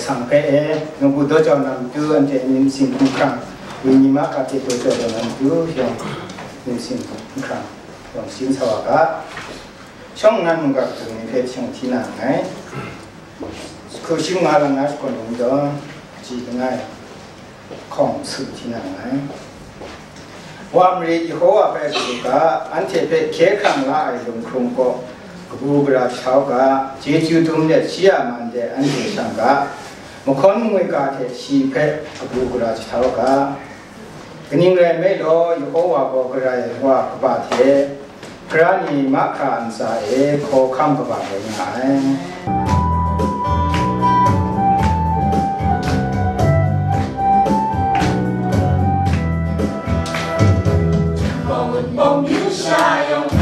sang pe no bu do chao nam tu an te nim sin ku khang wi ni ma ka te do chao nam tu hyong nim sin ku khang yong sin sa wa ga chong nan ga tu ni pe chong ti na ngai ku sim nga lang na ko no do ji ngai khong su ti na ngai wa mri ji ho wa pe su ga an te pe ke khang la ai long khung koกูกระเช้าก็เจ้าจุดตรงนี้เชียมันเดอันเดียสังก็มุขมวยก็เทชีเพกูกระเช้าก็กนิ่งเลยไม่รออยู่หัวก็กระไรว่ากบาเทกระนี้มักขันสายโคข้ามกบาเลยไง梦游下永远。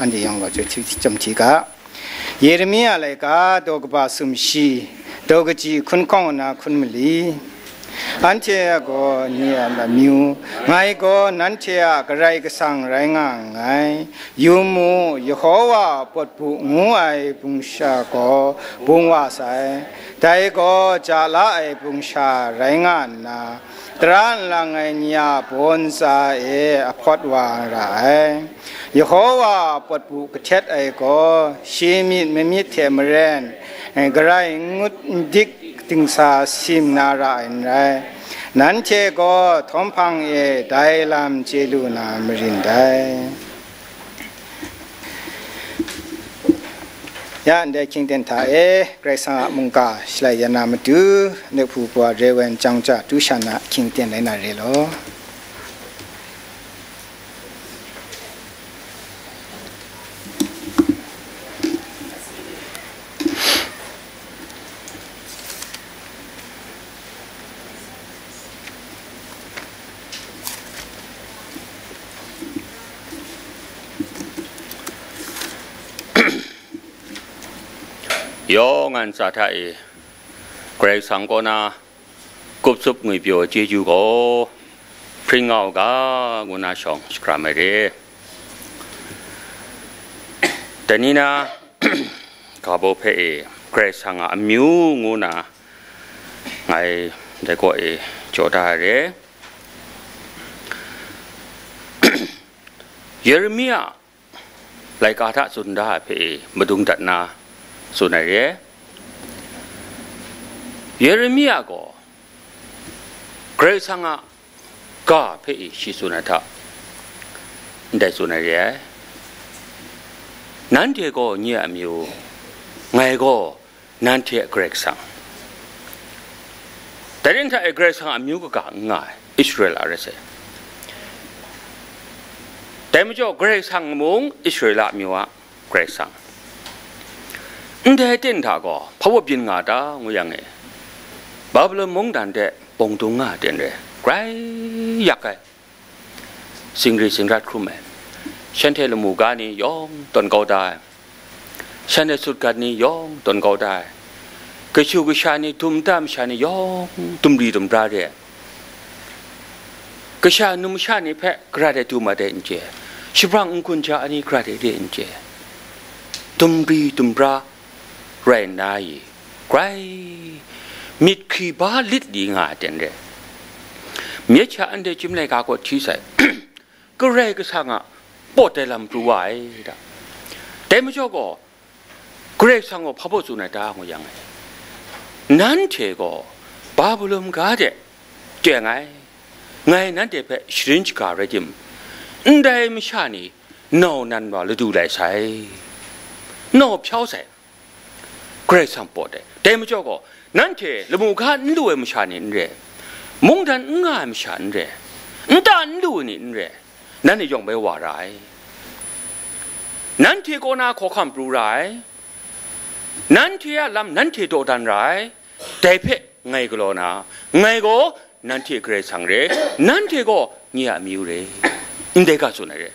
อันเดียงว่าจะจำทีกะเยเรมีอะไรกะดอกบาสุมชีดอกจีคุณก้องนะคุณมลีอันเชียก็เนี่ยละมิวไงก็นั้นเชียกระไรก็สั่งไรงานไงยูมูยโฮวาปวดปุงูไอปุงชาก็ปุงว่าใส่แต่ก็จะละไอปุงชาไรงานนะตรันลังไอเนี่ยปนสาเออพอดวางไรยโฮวาปวดปุกเช็ดไอก็ชีมิไม่มีเทมเรนกระไรงุดดิกติงสาซิมนาราอินไรนั้นเชก็ทอมพังเอได้ลำเจลูนามรินได้ยานได้คิงเต็นท่าไกรสังมุงกาสลายนามาดูเนื้อผู้ป่วยเรวันจังจะดูชนะคิงเต็นได้นาเรโลยองอันสาไทยเกรสังก็นะกุบซุบเงยเปียวเจจูก็พริ้งเอากะกุนาชองสกรามเร่แต่นี่นะกาโบเพเอเกรสังอ่ะมิวงูนะไงได้ก็โจดาเร่เยเรมียไลกาทะสุนดาเพเอมาดุงดัดนาส่วนไหนเยเรมียก็เกรซังก็เพื่อชิสุนัทได้ส่วนไหนนั่นเทก็เนี่ยมิวไงก็นั่นเทเกรซังแต่เรื่องที่เกรซังมิวก็ง่ายอิสราเอลอะไรเสียแต่ไม่ใช่เกรซังมุงอิสราเอลมิวเกรซังเด็กเต้นท่าก็พาวบินงาดางอย่างเงี้ยบาบลมงดันเดปงตุงงาเด่นเลยไกรยักษ์ไงสิ่งรัดครุ่มฉันเทลมูกานี่ย่องตนเกาได้ฉันเทสุดการนี่ย่องตนเกาได้กระชูกระชานี่ทุ่มตามฉันนี่ย่องตุ้มรีตุ้มปราเดกระชานุ่มชานี่แพะกระเดตุ้มมาเด่นเจชิบรังอุกุนชาอันนี้กระเดเด่นเจตุ้มรีตุ้มปราเรนนายไกรมิดขีบาลิดดีงาเด่นเลยเมียชาอันเดจิมเลยกากดชี้ใส่ก็เรก็สั่งอ่ะปวดแต่ลำตัวไว้แต่ไม่ชอบก็เกรสั่งว่าพระพุทธสุนัยตาของยังไงนั้นเชก็บาบุลมกาเดเจ๋งไงนั้นเดเพชรินชการจิมได้ไม่ชานี่โนนั่นว่าฤดูไหลใส่โนเพียวใส่เกรซังปวดแต่ไม่ชอบก็นั่นเชลมูกาดูไม่ชานี่เร่มุงดันง่ายไม่ชานี่เร่但路你人，那你用没话来，难题过那可看不来，难题啊，难题多单来，代表ไงก็แล้วนะไงก็นั่นที่เกรซังเรนั่นที่ก็เนี่ยมิวเรอินเดก็สุนัยเร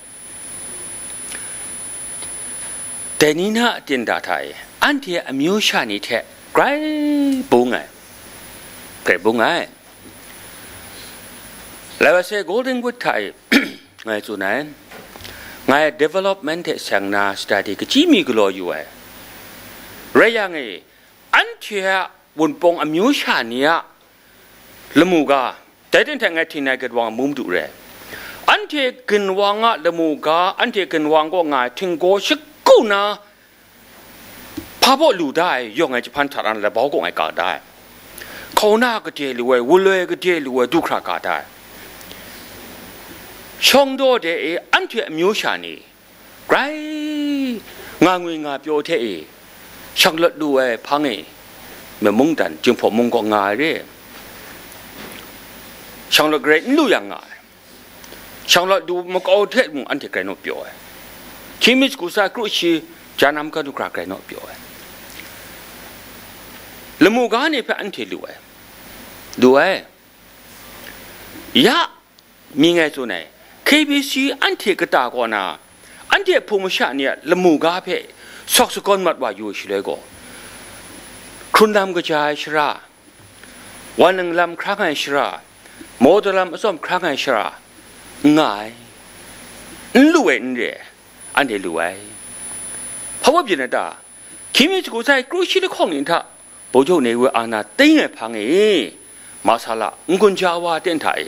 แต่นี่นะจินดาไทยอันที่มิวชานี่แท้ไกรบุงไงไกรบุงไงแล้วว่าเซโกลเด้นวูดไทยไงสุนัยไง development สังนา study ก็จีมีก็รออยู่ไอ้เรื่องยังไงอันที่บุญปงอมิวชานี่ละมูกาแต่ถึงทางไงที่ไหนก็วางมุมดูเลยอันที่กินวางละมูกาอันที่กินวางก็ง่ายถึงก็ชิกูนะพาบลูได้ยองไงจะพันธะอันละบอกก็ไงก็ได้เขาหน้าก็เจริญวุ้เลยก็เจริญดูคราก็ได้ช่องโดเดออันที่อมิวชานี่ไกรงางวยงาเปียวเทอช่างละดูพังเมื่อมุ่งดันจึงผมมุ่งก็ง่ายเลยช่างละเกรนรู้ยังไงช่างละดูมันก็เอาเทศมุ่งอันที่เกรนอเปียวที่มิสกุศลครุชีจะนำกันดูกราเกรนอเปียวแล้วมุ่งกันนี่เป็นอันที่ดูยะมีไงส่วนไหน KBC อันที่กระตากว่านะอันที่ภูมิชาเนี่ยแล้วมุ่งกันเพ่สอกสกอนมัดว่าอยู่ชิเลยก็คุณลำกระจายชราวันหนึ่งลำครั้งไงชราโมดลำส้มครั้งไงชราง่ายรวยเนี่ยอันเดียรวยเพราะว่าเป็นอะไรคิมิสกุใจกรุชิลของนินทะปุโจเนวอานาติ้งพังมาซาละงุนจาวาเต้นไทย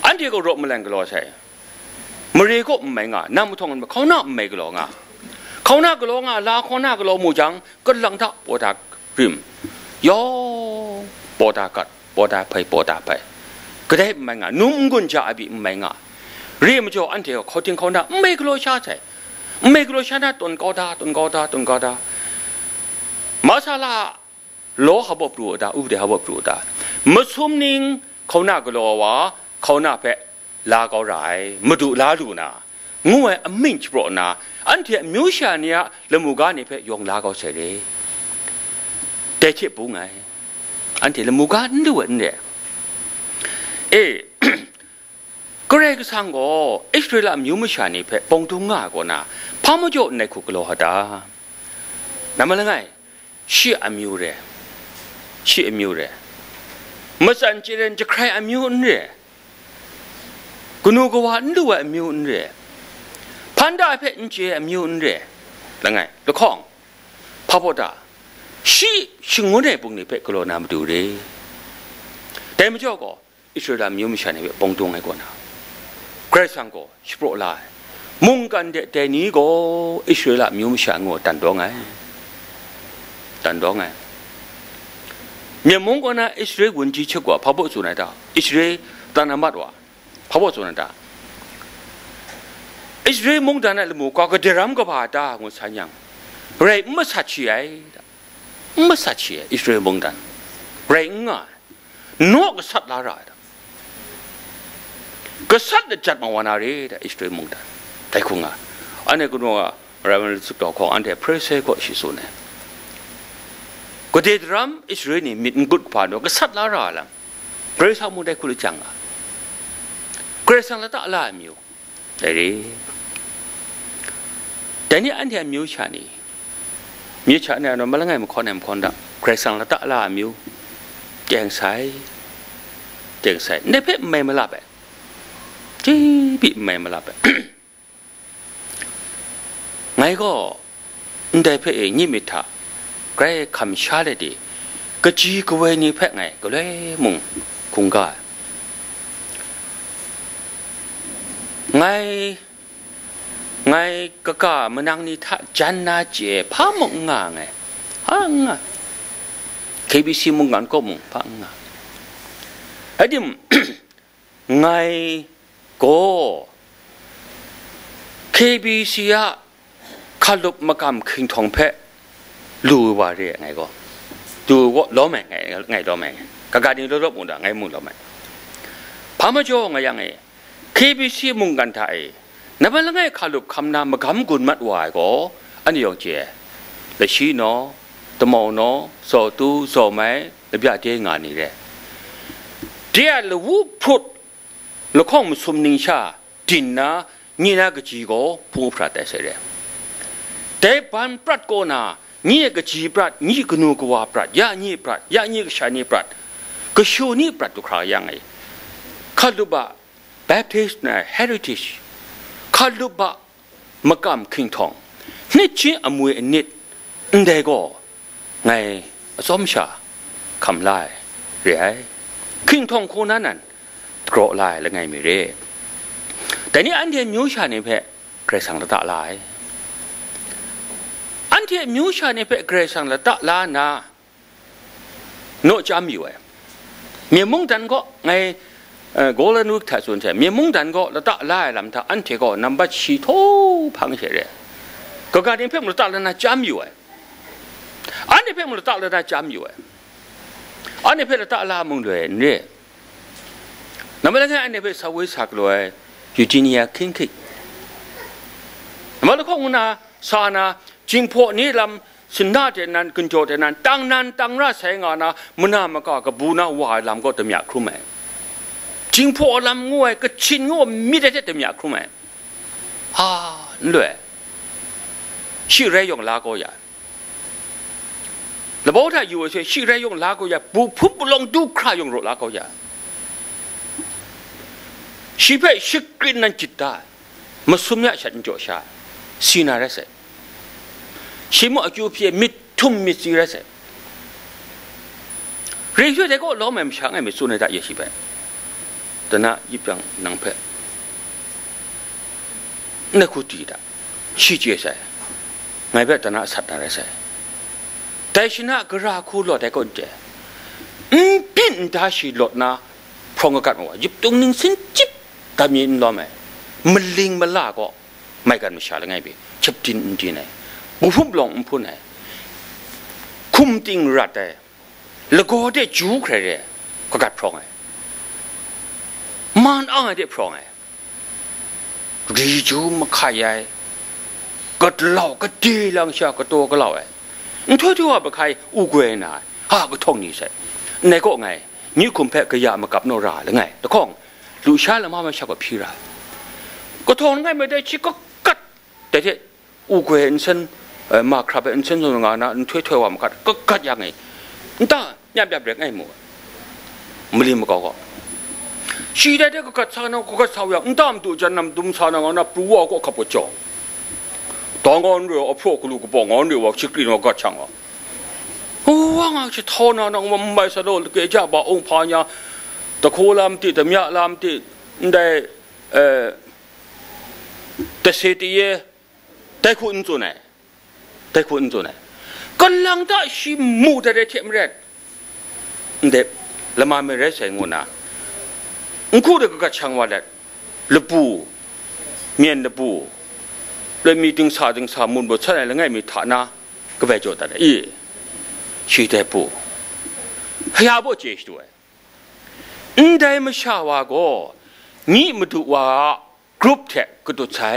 อันเดียก็รบมาแรงกลอใช่มรีก็ไม่ง่ายน้ำมุทงเขาหน้าไม่กลองเขาหน้ากลองลาเขาหน้ากลองมูจังก็ลังทับปวดริมย่อปวดกัดปวดไปก็ได้ไม่ง่ายนุ่มกุญจาบีไม่ง่ายเรียมจ่ออันเดียวเขาทิ้งเขาหน้าไม่กลัวชาใช่ไม่กลัวชาหน้าต้นกอดามาซาลาโลหะบบรูดาอุเดหะบบรูดามาซุ่มนิ่งเขาหน้ากลัวว่าเขาหน้าเปลาเขาไรมาดูลาดูนะงูไอ้มิ่งชิบรนะอันที่มิวชานี่ละมูกานี่เพ่ยองลาเขาเฉยแต่เชื่อปุ้งไงอันที่ละมูกาดูเนี่ยก็เรียกสังก็อิสราเอลมิวชานี่เพ่ปงตุงง่ายกว่านะพามาโจในคุกโลหะดานั่นมันไงชื่ออมิวเร่มาสันเจริญจะใครอมิวเนี่ยกูนูก็ว่าดูอมิวเนี่ยพันดาเพ่นเจอมิวเนี่ยแล้วไงแล้วของพระพุทธชีชิงวนเนี่ยปุ่งนี่เพ่ก็โลนามดูเลยแต่ไม่เจ้าก็อิสราเอลมิวไม่ใช่เนี่ยปงตรงไงก่อนนะใครสังก็ชิบโรลายมุ่งกันแต่นี้ก็อิสราเอลมิวไม่ใช่งัวตันดองไงเมื่อมุ่งกันนะอิสราเอลวันจีเชื่อกว่าพระพุทธสุนัยดาอิสราเอลตันนามัดว่าพระพุทธสุนัยดาอิสราเอลมุ่งดันนั่นละมูก็เดรัมก็พาตางูสัญญังเรื่องไม่สัจเจอิสราเอลมุ่งดันเรื่องง่ายนอกก็สัตว์ละไรก็สัตว์จัดมาวันอะไรอิสราเอลมุ่งดันแต่คงอ่ะอันนี้ก็รู้ว่าเราเป็นสุดต่อของอันเดียเพรสเซก็ชิสุเนี่ยก็เดรัมอิสราเอลนี่มีกุฎผ่านก็สัตว์ละไรล่ะเพรสเขามุ่งได้คุณจังอ่ะเกรซังละตะละมิวแต่นี่อันที่มิวชานี่เราไม่ละไงมันคนดักเกรซังละตะละมิวแจงใสในเพ่ไม่มาลับจีบีไม่มาลับไงก็ได้เพ่ยี่มิถะใกล้คำชาเลยดีก็จีก็เวนี่เพ่ไงก็เลยมุ่งคงก็ไงก็มันนั่งนี่ท่าจันนาเจพามุ่งงาไงKBC มุ่งงานก็มุ่งพังไอ้ดิมไงก็ KBC ขับมากำคิงทองเพะรู้ว่าเรื่องไงก็ดูว่าล้อแม่ไงล้อแม่กะการนี้ล้อมุ่งด่าไงมุ่งล้อแม่พา มาจ่อไงยังไง KBC มุงกันไทยนับเป็นไงขาลุกคำนามมากำกุนมัดวายก็อันนี้อย่างเจ้าแต่ชีเนาะตะมองเนาะสอตูสอไม้แล้วอยากเจองานนี้แหละเดี๋ยวลูกพุทธลูกของมุสลิมชาดินนะนี่นะก็จีโก้ผู้พระแต่เสด็จแต่บันปรัดโกนานี่ก็จีปรัดนี่ก็นูกว่าปรัดยานี่ปรัดยานี่ก็ชานี่ปรัดก็ชูนี่ปรัดทุกครายังไงข้าลูกบะ Baptist นะ Heritage ข้าลูกบะมากำคิงทองนี่จีอมวยนิดเด็กก็ไงสมชาคำลายเรียคิงทองคนนั้นโกรธลายแล้วไงไม่เร่แต่นี่อันเดียมิวชาในเพะเกรสังละตะลายอันเดียมิวชาในเพะเกรสังละตะลานาโนจามิวเมียมุงดันก็ไงโกลนุกถ่ายส่วนใช่เมียมุงดันก็ละตะลายลำท่าอันเดียก็นำบัตรชีโต้พังเฉยก็การเดินเพะมุลตะละนาจามิวอันนี้เพะมุลตะละนาจามิวอันนี้เพะละตะลามุงเลยเนี่ยนั่นเป็นไงอันนี้เพะสาวสักเลยยูจีเนียคิงคิกมาแล้วของน่ะสานะจิงพอนี้ลำสินนาเจนันกุญโจเจนันตั้งนั้นตั้งราเสงานะมันน่ามากกับบูน่าวายลำก็เต็มอยากครุ่มแม่จิงพอลำงวยก็ชินงวยมิได้เต็มอยากครุ่มแม่เลยชื่อเรื่องลาโกยาแล้วบอกถ้าอยู่เฉยชื่อเรื่องลาโกยาบุพุบลงดูใครยงรลาโกยาชีพชิกรินนันจิตตามาสุมยาฉันโจชาสีนาเรศชีมอากิวเพียมิทุ่มมิสีเรศเรื่องช่วยเด็กก็ล้อมไม่ช่างไอ้ไม่สู้ในตาเยชีพแต่น่ะยิบยังนังเพนั่นคือดีดาชีเจใส่ไงเพื่อแต่น่ะสัตว์อะไรใส่แต่ชนะกระคูหลอดแต่ก็เจปินดาชีหลอดนะพรองกันว่ายิบตรงนึงสินจิบแต่มีนล้อมมันลิงมันลาก็ไม่กันไม่ชาละไงพี่ชับจินจีนไงบุฟุบลงพูนไงคุมติงรัดแต่แล้วก็ได้จูใครเลยก็กัดพรองไงมันอ้างได้พรองไงรีจูมาขายก็เล่าก็ดีลังชาก็ตัวก็เล่าไงทั่วที่ว่าไปใครอุกเวน่ะก็ท่องนี่ใส่ในก็ไงนี่คุมแพะกระยามากับโนราหรือไงแต่ข้องลูชาละมาไม่ชอบกับพี่ราก็ทนไงไม่ได้ชิก็กัดแต่ที่อุกเวนเซนมาครับเป็นเซนส่วนงานนะช่วยว่ามันก็กัดยังไงตาหยาบเด็กไงหมูไม่รีบมาก็ชีได้ก็กัดชานะก็กัดชาวอย่างตามตัวจะนำดุมชานะนะปลัวก็ขับกระจกตอนงานเรือเอาพวกลูกกระป๋องงานเรือว่าชิกรีนว่ากัดช่างโอ้ว่าไงจะทอนนะมันไม่สะดวกเกี่ยจะบอกองค์พญาตะโคลามติตะเมียลามติได้แต่เสียทีได้คุณจุนไหนได้คุณจุนไหนก็ลังได้ชิมูแต่ได้เทียมเร็ดเด็กละมาไม่ได้เสียงนะกูเด็กก็ช่างว่าเด็กละปูเมียนละปูเลยมีถึงสามมุนบทใช่แล้วไงมีฐานะก็ไปโจทย์แต่ชีได้ปูให้อาบ่เจสด้วยได้ไม่ชาวาก็นี่มาดูว่ากรุ๊ปแท็กก็ตัวใช้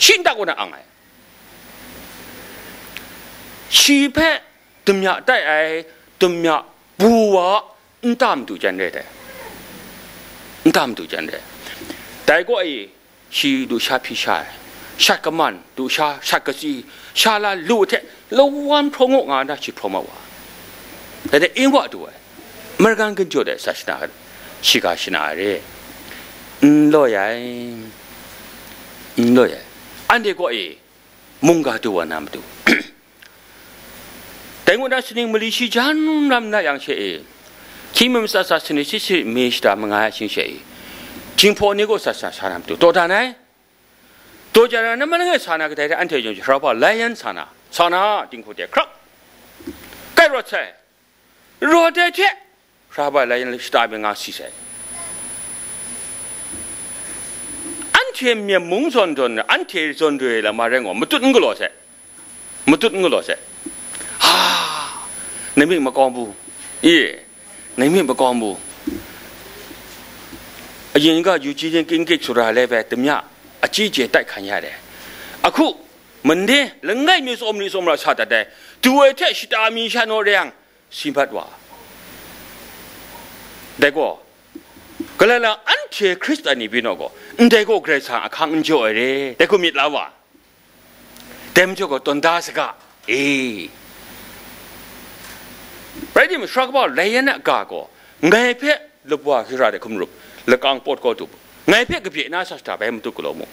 ชินตาก็น่าอ่างไงชีเพะตุ่มยาได้ไอตุ่มยาบัวตามดูจันเลยตามดูจันเลยแต่ก็ไอชีดูชาพิชายชากมันดูชากซีชาลาลูเทแล้ววันพงงานได้ชิพรมาวะแต่ได้เองว่าด้วยเมื่อการกันโจทย์ศาสนาชิกาชินาเร่ลอยอันเดียก็มุงกาตัวน้ำตัวแต่เมื่อนั้นสิ่งมันลิชิจันนำน่าอย่างเช่คิดมันศาสนาที่สิ่งมีสตามังอาชิงเช่จริงพอนี่ก็ศาสนาตัวตัวท่านไหนตัวจานั้นมันก็ศาสนาก็ได้อันเดียวเราบอกไลน์ศาสนาจริงคนเดียวครับใครรู้ใช่รู้ได้เท่ราบอะไรยังสตาร์เป็นงานสิเสอันเทียมมีมุ่งส่วนจนอันเทียส่วนด้วยละมาเรื่องว่ามันตุ้งก็หล่อเสในมีมากองบูในมีมากองบู ရင်ကယူကြီးချင်းကင်းကိတ်ဆိုတာလည်းပဲတမျှအကြီးကျယ်တိုက်ခံရတယ်အခုမင်းတဲ့လငယ်မျိုးစုံမျိုးစုံလာချတဲ့သူ့ရဲ့ရှိတာမီရှာနိုရယံစီဘတ်ဝါတဲ့ကောကလလာအန်တီခရစ်ယာနီဘီနောကိုတဲ့ကောဂရေဆာအခန်းကြိုရဲတဲ့ကိုမြစ်လာဝါတဲ့မကျော်ကိုတွန်ဒါစကအေးဘယ်ဒီမရှောက်ဘောလေယနာကာကိုငယ်ဖက်လဘွားခရတဲ့ခုမရုလကောင်ပတ်ကိုတူငယ်ဖက်ကပြေနာဆတ်တာပဲမတူကလို့မို့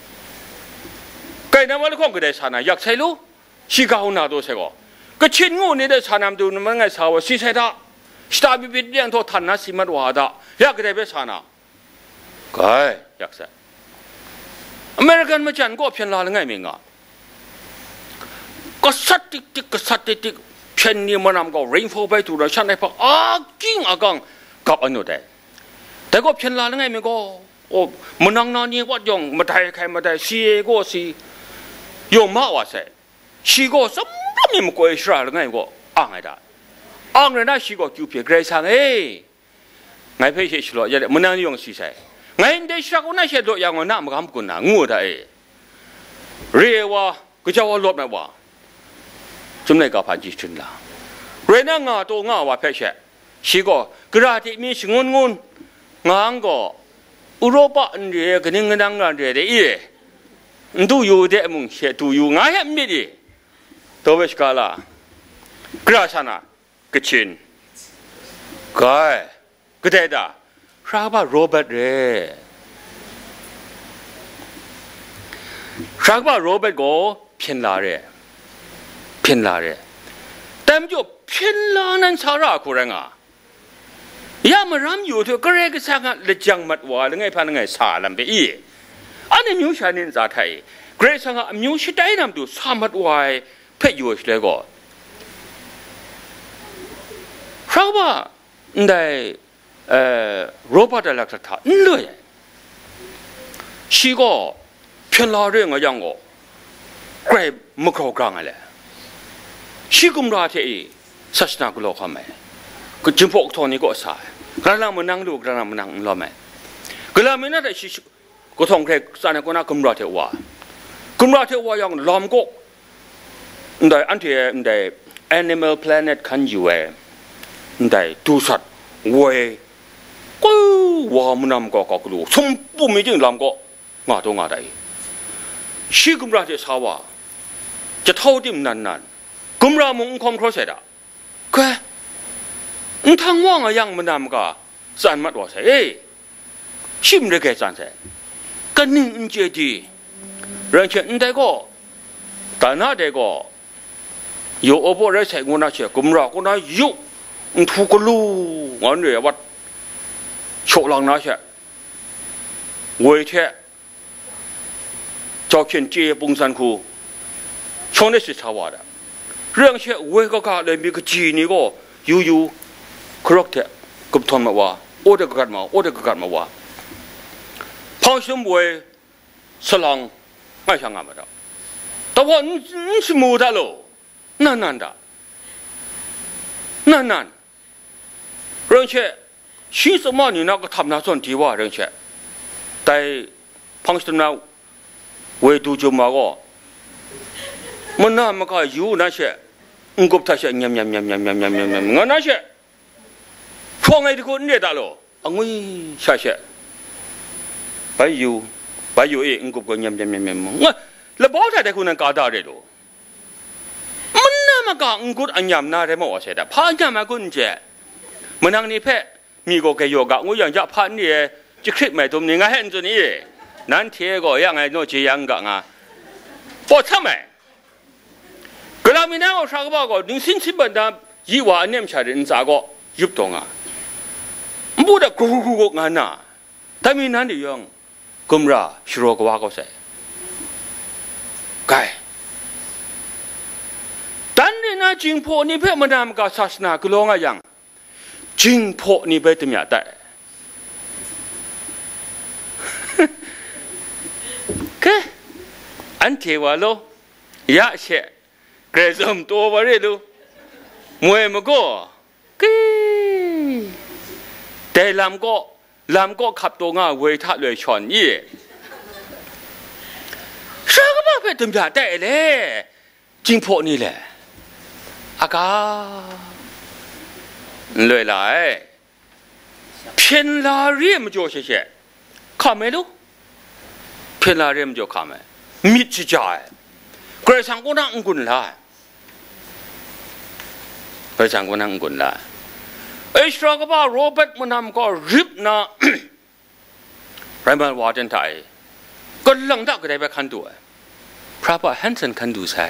ကဲနမလခေါကတဲ့ဆာနာရက်ဆိုင်လို့ရှိကောင်းနာတော့ဆက်ကောကချင်းငိုနေတဲ့ဆာနမ်တူနမငယ်ဆာဝစီဆိုင်တာစတာဘီဘီပြန်တော့ဌာနစီမတ်ဝါဒရက်တဲ့ပဲဆာနာကဲရက်ဆိုင်အမေရိကန်မချန်ကိုပြန်လာငယ်မင်းကကစတ်တိဖြန်နီမနမ်ကို rainfall ပဲတူတော့ရှန်နေပါအာကင်းအကောင်ကပ်အနိုတဲ့แต่ก็เพียงลาแล้วไงมันก็โอ้มันนั่งนอนนี่วัดยองมาได้ใครมาได้ชีก็ชียองมากว่าใช่ชีก็สมบูรณ์มันก็ไอ้ชราแล้วไงก็อ่างไงได้อ่างเลยนะชีก็จูเพียกเรซังเอ้ไงเพื่อเชื่ออย่ามันนั่งยองชีใช่ไงเด็กชราก็น่าเชื่อตัวอย่างว่าน่ามันทำกุนนะงูได้เรียกว่าก็จะว่าลบไหมว่าจุดไหนก็ผ่านจีชุนละเรื่องนั้นงาตัวงาว่าเพื่อเชื่อชีก็กระดาษที่มีสิ่งงุนงานก็อุโรปะอันเดียกันยังนั่งกันเดียได้อีดูอยู่เดมึงเชื่อดูอยู่ง่ายไม่ดีตัวเวชกาลากระชนะกชินก็ก็ได้ด่าชาบะโรเบิร์ตเร่ชาบะโรเบิร์ตก็เพี้ยนลาเร่แต่ไม่จบเพี้ยนลานั้นสาระกูเรงยามารำอยู่เถอะก็เรียกสังกัดจังมัดว่าหรือไงพันไงสาลัมไปอีอันนี้มิวชานินซาไทยเกรสังกัดมิวชิดได้นำดูสามัดว่าเพื่ออยู่เลยก็เพราะว่าได้โรบอทหลักฐานเลยชีก็เพียงลาเรื่องอะไรอย่างก็เกรมกรอกลางอะไรชีกุมราเทอีศาสนากุโลกาไหมก็จึงพวกทอนี้ก็สายกระนั้นมันนั่งดูกระนั้นมันนั่งรอไหมกระนั้นไม่น่าจะชิก็ท่องเที่ยวสานก็น่ากุมราเทวาอย่างล้อมก็ได้อันที่ได้ Animal Planet ขันอยู่ได้ดูสัตว์เว้ยก็ว่ามันนำก็กลัวสมบูรณ์ไม่จริงล้อมก็งาตัวงาได้ชีกุมราเทสาวาจะเท่าที่มันนานกุมรามุงคอมครอเสด็จก็ทางว่างอย่างมันนำก็สันมัดว่าใช่ชิมได้แค่สันใช่กันนิ่งเจดีเรื่องเช่นได้ก็แต่น่าได้ก็อยู่อบอุ่นได้ใช้เงินน่าเชื่อกุมราก็น่ายุทุกลูงอนเลยว่าโชว์ลังน่าเชื่อเว้ยเช่เจ้าเขียนเจี๊ยบุงสันคูช่วงนี้สิชาวบ้านเรื่องเช่เว้ยก็การเลยมีกจีนี่ก็อยู่ครอกเถอะกับทนมาว่าโอ้เด็กกันมาว่าพอสมบูรณ์สลังไม่ช่างงามแล้วแต่ว่านี่สมูทอะโลนั่นเรื่องเช่ชีสมานี่นักทำนาส่วนที่ว่าเรื่องเช่แต่พังสนาเวดูจุมาก็มันน่ามันก็อยู่นั่นเช่กุบท่าเช่ยำงั้นนั่นเช่ช่วงไอ้ที่คนเนี่ยตลอดอังวีใช่ไปอยู่เองกุบก็ยำแล้วบอกแต่คุณนั่งกาดาเลยดูมันน่ามันก็กุบอันยำน่าได้มาว่าเสร็จพายำมากุญแจมันนั่งนี่เพ่มีก็แกโยกะงูอย่างจะพันนี่จะคลิปใหม่ตัวนี้ง่ายเห็นตัวนี้นั่นเที่ยก็ยังไงโน้ตยังกะงาปวดทำไมก็เราไม่น่าเอาชาวบ้านก็ดิ้งสิ้นบันดายี่ว่าเนี่ยมันใช่เรื่องจากก็ยุบตรงอ่ะพูดแต่กูงานน่ะแต่มีนั่นเรื่องกุมราชิโรกว่าก็ใช่ไก่但是呢，金破你别么那么个ศาสนากุโลงอะยังจิงพอนี่ไปตัวเมียได้ก็อันเทวะโลยะเชเกรซมตัววะเรดูมวยมันก็แต่ลำก็ ลำก็ขับตัวง่าเวทะเลยชอนยี่เชื่อก็มาเป็นตุ่มยาแต่เลยจริงพวกนี้แหละอากาเลยหลายเพียนลาเรียมจ่อเฉยๆข้าไม่รู้เพียนลาเรียมจ่อข้าไม่มิจฉาเกระสังก็นั่งกุนละเกระสังก็นั่งกุนละไอ้ชราก็ว่าโรเบิร์ตมันทำก็ริบนะไรมันว่าจันไทยก็หลังจากก็ได้ไปคันตัวพระบาทแฮนสันคันดูใส่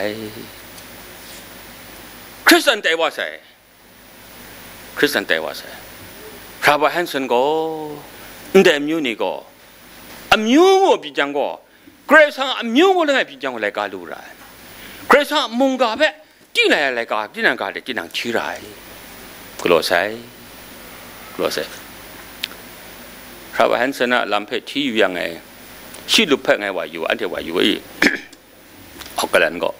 คริสเตียนแต่ว่าใส่คริสเตียนแต่ว่าใส่พระบาทแฮนสันก็เดมิวนี่ก็มิวก็ปีจังก็เกรซังมิวก็เลยปีจังก็เลยกาลูไรเกรซังมุงกาเบที่ไหนอะไรกาที่นั่นกาเด็กที่นั่งชี้ไรกลัวใส่กลัวใส่พระบาทแฮนสันน่ะลำเพชที่อยู่ยังไงชีลุเพไงว่าอยู่อันเดียวว่าอยู่อีออกกันก็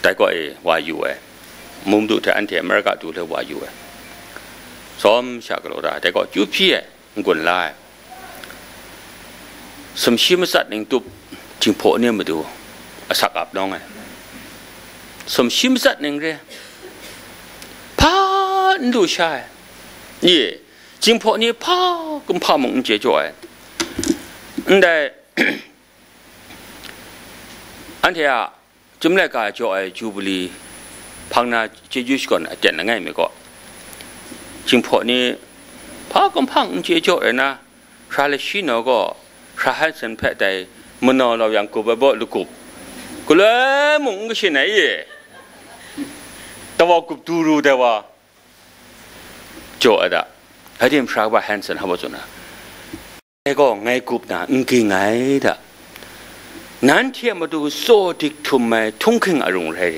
แต่ก็ว่าอยู่มุมดูที่อันที่อเมริกาดูเลยว่าอยู่ซ้อมฉากเราได้แต่ก็จุดพี่กุนไล่สมชิมสัตว์หนึ่งตุบจึงโผล่เนี่ยมาดูสักอับน้องสมชิมสัตว์หนึ่งเร่พาดูใช่ยี่จึงโผล่เนี่ยพากุมพามงเจจ่อยแต่อันที่จุ่มแรกก็จ่อยจูบุรีพังนาเจยุชก่อนเจ็ดนั่งไงไม่ก็จึงโผล่เนี่ยพากุมพังเจจ่อยนะชาเลชิโนก็ชาฮันสันเพดได้มันนอนเราอย่างกูไปบ่ลูกกูกูเลยมึงก็เช่นไหนแต่ว่ากูดูรู้แต่ว่าจ่อยอะให้ทีมชาว่าฮันสันเขาบอกจุนะไอ้ก็ไงกูนะกี่ไงด่ะนั้นเทียมมาดูโซดิกทุ่มไม่ทุ่งขึ้นอารมณ์เลย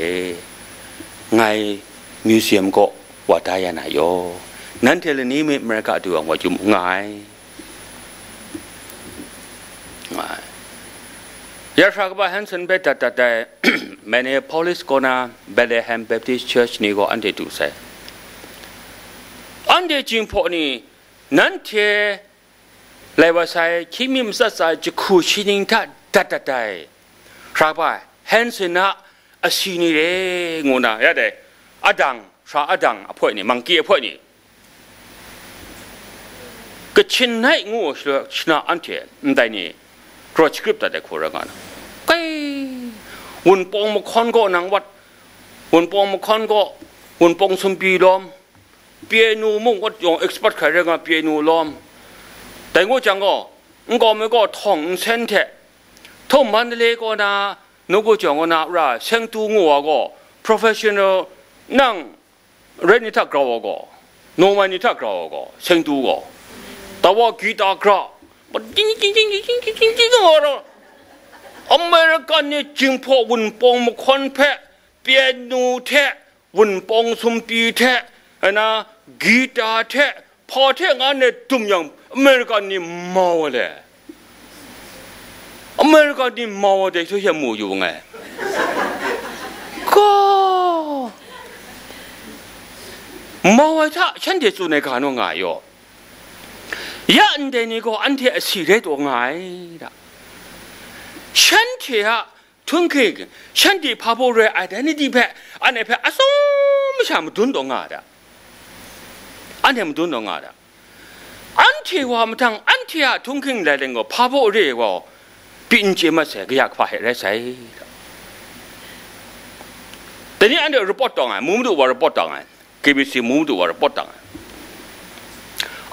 ไงมิวเซียมก็ว่าได้ยังไงโยนั้นเทเลนี้อเมริกาดูว่าจุ่มไงยาชากบาฮันสันเบตัดแต่แม่เนี่ยพอลิสก็นะเบลแฮมเบปติสเชิร์ชนี่ก็อันเดียดูใส่อันเดียจริงพอนี่นั้นเทเลยว่าใส่คิมิมสัตย์จะคู่ชินิงทัดแต่ชากบาฮันสันนะอาชีนี่เร่งูนะยัดเดอดังชาอดังอภัยนี่มังกี้อภัยนี่ก็ชินให้งูชนะอันเทได้นี่รอสคริปต์แต่คนละกันไอ้หุ่นปองมุขคนก็นังวัดหุ่นปองมุขคนก็หุ่นปองสมบีล้อมเปียโนมุ่งวัดยองเอ็กซ์เพรสใครเรียกว่าเปียโนล้อมแต่งูจังก็ไม่ก็ท่องเส้นเทท่องมันเลยก็นะนูก็จังก็นะว่าเส้นตัวงูก็ professional นั่งเรนนิทักกราวก็โนมันนิทักกราวก็เส้นตัวก็แต่ว่ากีตาร์กราวมันจริงอะไรอเมริกันเนี่ยจึงพอวุ่นปองมุขคนแพะเปียโนแทะวุ่นปองสมปีแทะนะกีตาร์แทะพอแทะงานเนี่ยตุ่มอย่างอเมริกันนี่เมาเลยอเมริกันนี่เมาเลยที่จะมูอยู่ไงก็เมาถ้าฉันจะสู้ในการว่าไงอยู่ยันเดนี่ก็อันที่สิเรตัวไงล่ะฉันที่ฮะทุนคิกฉันที่พาโบเรอเดนี่ดีแพ้อันนี้แพ้อาสมไม่ใช่มันดุนตัวไงล่ะอันนี้มันดุนตัวไงล่ะอันที่ว่ามันทั้งอันที่ฮะทุนคิกเลยก็พาโบเรก็ปีนเจมาเสกอยากพาเหตุใส่แต่นี่อันเดียวรีพอร์ตตัวไงมุมดูว่ารีพอร์ตตัวไง KBC มุมดูว่ารีพอร์ตตัวไง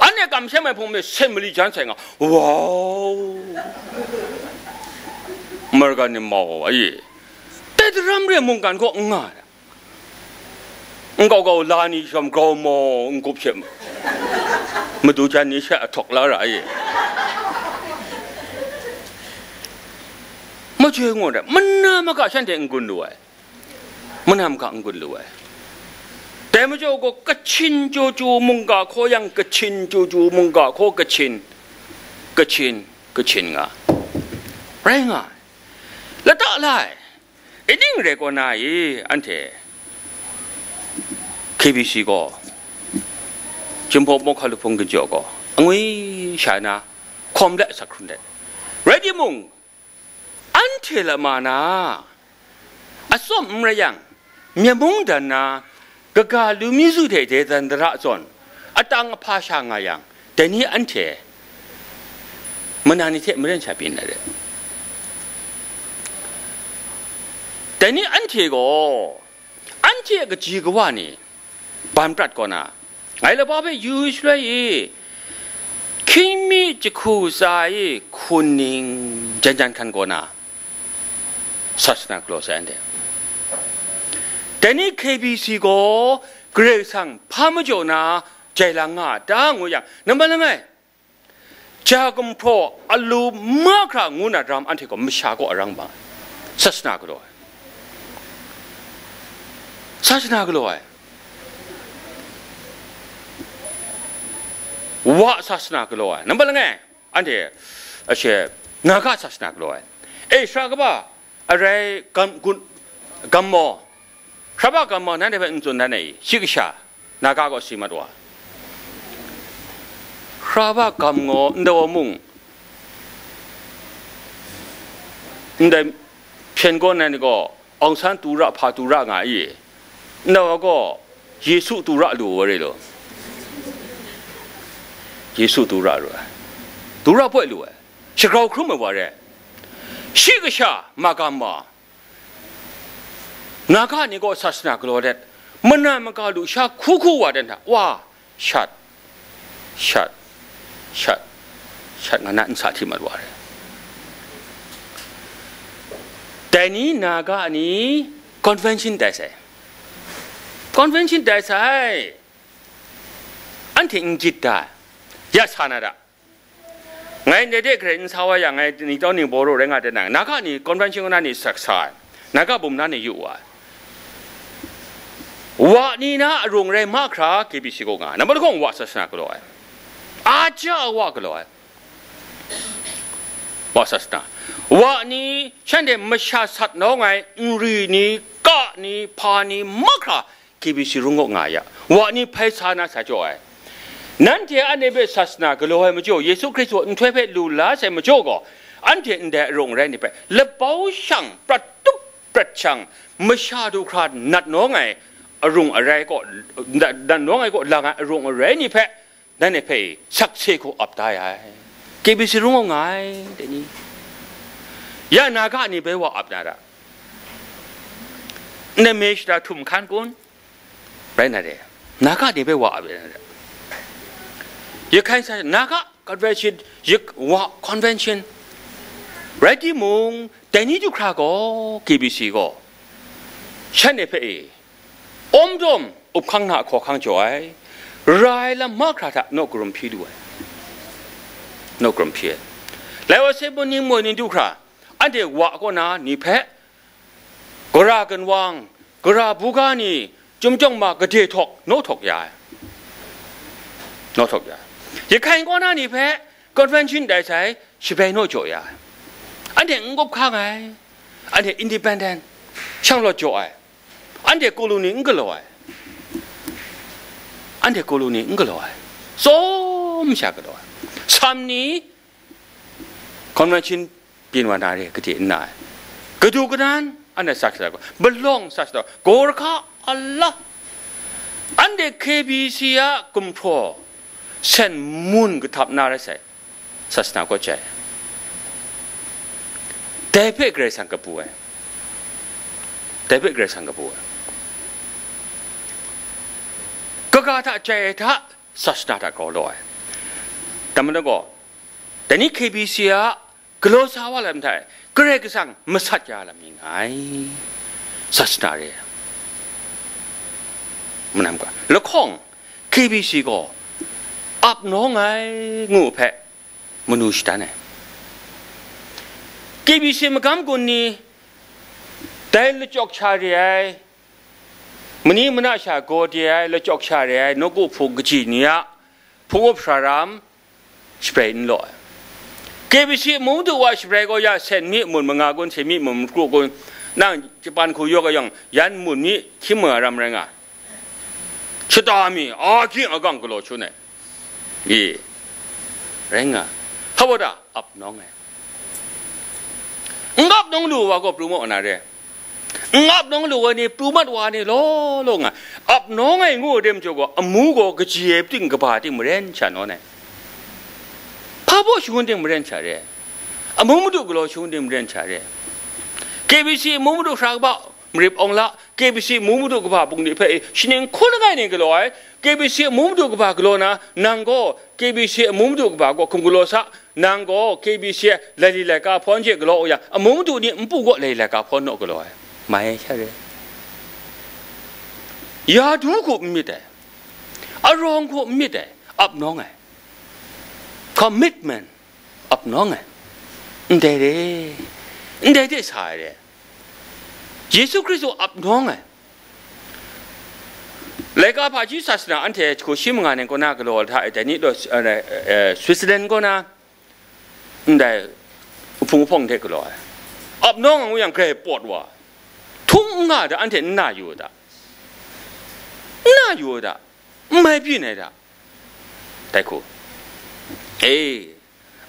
อันนี้กำเช่ไหมผมเนี่ยเซมิลิจันเซงอ่ะว้าวเมื่อกันนี่มองว่ายี่แต่ที่รำเรียนมุ่งกันก็ง่ายก็ลานิชมก็มองกุบเชื่อมาดูจันนี่เชื่อถกแล้วอะไรไม่เชื่องงเลยมันน่ามากับฉันเองกุนด้วยมันทำกับกุนด้วยแต่ไม่ใช่ก็กระชินจู่ๆมุงกะโคยังกระชินจู่ๆมุงกะโคกระชินงะไรงะแล้วต่ออะไรไอ้ดิ้งเรก็นายอันเถKBCก็ จิมพบมขาลุพงกันจอกอังวิชานาคอมเละสักครุ่นเด็ดเรดิมุงอันเทลมานาอสมระยังเมียมุงดันนากะกาลูมิสุเทเทดันดระจอนอตังพาชางายังแต่นี้อันเทมันอันนี้เทมันเรื่องชาบินเลยแต่นี้อันเทก็จีกว่านี่ปานปรัดก่อนนะไอ้ละบ้าไปยูชเลยคิมิจะคู่ใจคุณนิงจันขันก่อนนะศาสนากลัวแสนเดียวแต่นี้ KBC ก็เกรงสังพามจนาใจละงาดังอย่างนั่นเป็นยังไงจากมพออลูมากครั้งงูน่ารำอันที่ก็ไม่ชาก็รังบ้าศาสนากลัวศาสนากลัวว่าศาสนากลัวนั่นเป็นยังไงอันที่เช่นากาศาสนากลัวสระก็บ่าอะไรกัมโมชาวบ้านกัมโมนั่นเป็นจุดนั้นเองชิกชานากาก็สิมาด้วยชาวบ้านกัมโมนั่นว่ามุ่งนั่นเพียงก้อนนั่นก็องค์สันตุระพาตุระไงนั่นว่าก็เยซูตุระรู้อะไรหรอเยซูตุระรู้ตุระป่วยรู้ชิคราครุ่มมาว่าเลยชิกชามากามานาคานี่ก็ศาสนากลัวเด็ดมันน่ามันก็ดูชาคู่ว่าเด็ดนะว่าชัดงั้นนั่นสาธิตมาว่าเลยแต่นี้นาคานี่คอนเวนชั่นได้ใช่อันที่อิงจิตได้ยาชานาดาไงเด็กๆเห็นชาวอย่างไงนี่ตอนนี้บรูเรื่องอะไรนักนี่คอนเวนชั่นนั้นนี่สักษานักบุมนั้นนี่อยู่ว่านี่นะโรงเรียนมากครากิบิสิโกงานั่นเป็นของวัดศาสนากลัวอาจจะว่ากลัววัดศาสนาว่านี่ฉันเดไม่ชาสัตว์น้องไงรีนี่กะนี่พานี่มากครากิบิสิรุงกงายะว่านี่ไพศาลนะสะจอยนั่นที่อันนี้เป็นศาสนากลัวให้มาจ่อเยซูคริสต์อันช่วยเพชรลูลาใส่มาจ่อก็อันที่อันเดโรงเรียนนี่ไปเล็บเป้าช่างประตุกประชังไม่ชาดูครานัดน้องไงอารมณ์อะไรก็ดันน้องไงก็หลังอารมณ์อะไรนี่เพะนั่นนี่เพะสักเซก็อับตายไอ้เก็บไปสิรุ่งไงเดี๋ยวนี้ยานาคานี่ไปว่าอับตายละเนี่ยเมชดาทุ่มขันกุนไรนั่นเองนาคานี่ไปว่าอับตายละยังใครใช่นาคาคอนเวนชั่นยังว่าคอนเวนชั่นไรที่มุงแต่นี่จุคราก็เก็บไปสิก็ฉันเนี่ยเพะอมดมอุบขังหน้าขอขังจ่อยรายละมากคราทะนกกรมพีด้วยนกกรมพีแล้วว่าเสบนี้มวยนี่ดูคราอันเดียวว่าก็นานี่แพะกรากันวางกราบุกานี่จุ่มจ้องมากระเทถกโนถกยาอย่าใครก็นานี่แพะคอนเวนชั่นได้ใช้ชิบะโนจ่อยอันเดียวงบข้างไงอันเดียวอินดิเพนเดนต์ช่างรอจ่อยอันเดียโคโลนีอิงกลอยอันเดียโคโลนีอิงกลอยสมชากลอยสามนี้คอนเวนชั่นปีนวันอะไรก็ที่ไหนก็ดูกันนั้นอันเดียสักสักบลองสักสักโกรข้าอัลลอฮ์อันเดีย KBC กุมพอเส้นมุนก็ทับนาอะไรใส่ศาสนาก็ใจแต่เพื่อเกรสังกปัวก็การถ้าใจถ้าศาสนาถ้าก็ลอยแต่มันก็แต่นี่ KBC กลัวสาวอะไรไม่ได้ก็เรียกสั่งไม่สัจจาละมีไงศาสนาเรียมันทำกันแล้วของ KBC ก็อับน้องไงงูแพะมนุษย์นั่นเอง KBC มันกำกุนนี่แต่ละจอกชาเรียมันนี่มันน่าชาโกดีละจอกชาเรียนกูพูกจีเนียพูกพระรามสเปนลอยเก็บสิมุ่งตัวสเปนก็ยาเซนมีมุนมังกุนเซมีมุนกรุกุน นั่งจะปันคุยก็ยังยันมุนนี้ขี้เมื่อรำแรงอ่ะ ชะตามีอาคิงอากังกโลชุเนี่ยยี่แรงอ่ะเขาบอกว่าอับน้องไงงับน้องดูว่าก็ปรุงอะไรเนี่ยงับน้องดูว่านี่ปรุงมัดว่านี่ล้อลงอ่ะอับน้องไงงูเดิมจ้าก็อมูก็กระเจี๊ยบติ้งกระบาติ้งเหมือนฉันน้องเนี่ยพาบ่ชวนติ้งเหมือนฉันเลยอมูมุดุกโลชวนติ้งเหมือนฉันเลยKBC มูมุดุสากบ่มริบองละ KBC มูมุดุกบ่าปุ่งนี่เพ่ชินิงคนไงนี่ก็เลย KBC มูมุดุกบ่าก็เลยนะนางก็ KBC มูมุดุกบ่าก็คุมก็เลยซะนางก็ KBC เลยเลยก็พ้นเจก็เลยอย่างมูมุดุนี่มันปุ๊กก็เลยเลยก็พ้นนกก็เลยไม่ใช่เลยยาดูก็ไม่ได้อารมณ์ก็ไม่ได้อับน้องไง commitment อับน้องไงได้ได้สายเลยเยซูคริสต์อับน้องไงแล้วก็พระเจ้าศาสนาอันเทศคุชิมงานเนี่ยก็น่ากลัวถ้าแต่นี่โดยสวิตเซอร์แลนด์ก็น่าได้พุ่งพงเทกลัวอับน้องอย่างเคยปวดว่าทุ่งงาแต่อันเทน่าอยู่ด่ะไม่พี่เนี่ยด่ะแต่คุณ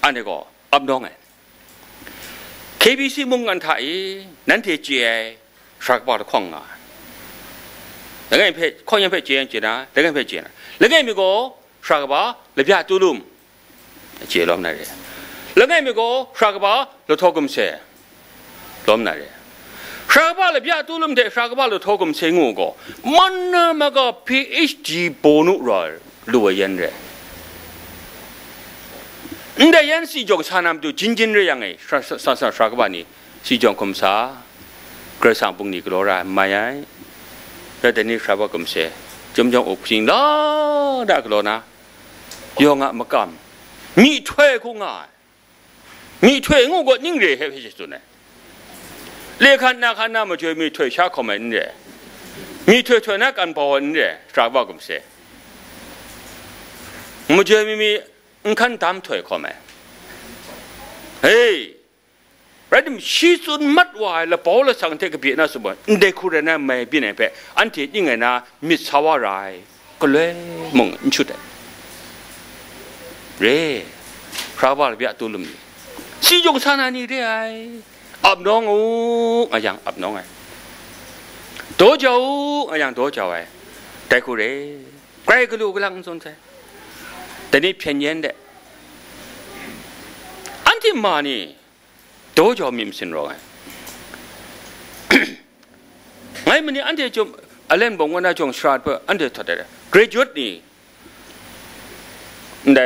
อันนี้ก็อับน้องไงKBC มุ่งกันไทยนั่นที่เจียสักบาทข้องอ่ะแล้วไงเพจข้องยังเพจเจียนจีนะแล้วไงเพจเจียนะแล้วไงมีก็สักบาทเลยพิจารณาลุ่มเจียล้อมนั่นเลยแล้วไงมีก็สักบาทเราทอกุมเสล้อมนั่นเลยสักบาทเลยพิจารณาลุ่มเด็กสักบาทเราทอกุมเสงูก็มันน่ะมันก็ PhD โบนุรอรู้ว่ายันเลยแต่ยันสิจงสานามดูจินเรื่องไงสักวันนี้สิจงคำสากระสังปุ่งนี้ก็รอได้ไม่ใช่แต่ตอนนี้สักวันคำเสจงอบสิงล้อได้ก็รอนะยองอ่ะมากำมีถ้วยกูง่ายมีถ้วยงูก็ยิ่งเรื่อยให้พิจารณาเลี้ยขันน้ามาช่วยมีถ้วยชาคอมเมนต์เนี่ยมีถ้วยนักการพอเนี่ยสักวันคำเสมาช่วยมีขันตามถอยเข้ามาเฮ้ยรัฐมนตรีชี้สุดมัดว่าแล้วพอเราสั่งเทกบีน่าสมบูรณ์เด็กคนนั้นไม่เป็นไรอันที่ยังไงนะมิสาวารายก็เลยมองชุดเร่พระบาทเบียตุลุมสิจงสานานี่ได้อับน้องอย่างอับน้องไงโตเจ้าอย่างโตเจ้าไงแต่คนเร่ใครก็รู้กำลังสนใจแต่นี่เพียงยันเด็อันที่มานี่โตจอมิมสินร้องไงมันนี่อันที่จงอะไรบอกว่าน่าจงสาดเพื่ออันที่ทัดเลย graduate นี่ได้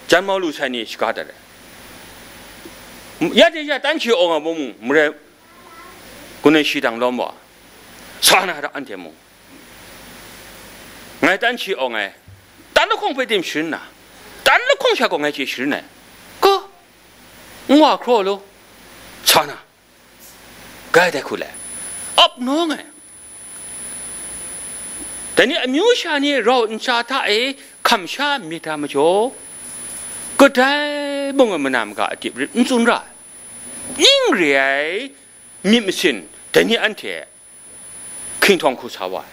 จันมาลูชัยนี่สกัดเลยยัดยัดตั้งชื่อองค์มุมเมื่อคนในชีดังล้อมว่าสานาอันที่มุงไงตั้งชื่อองค์ไง但那空被点选呐，但那空下个爱解释呢，哥，我可了，操呐，该得过来，up 孬哎，但你没有下呢，绕人家他看下没他们就，个在梦我们那么个地方，你总然，应该明显，但你安贴，看堂苦茶哇。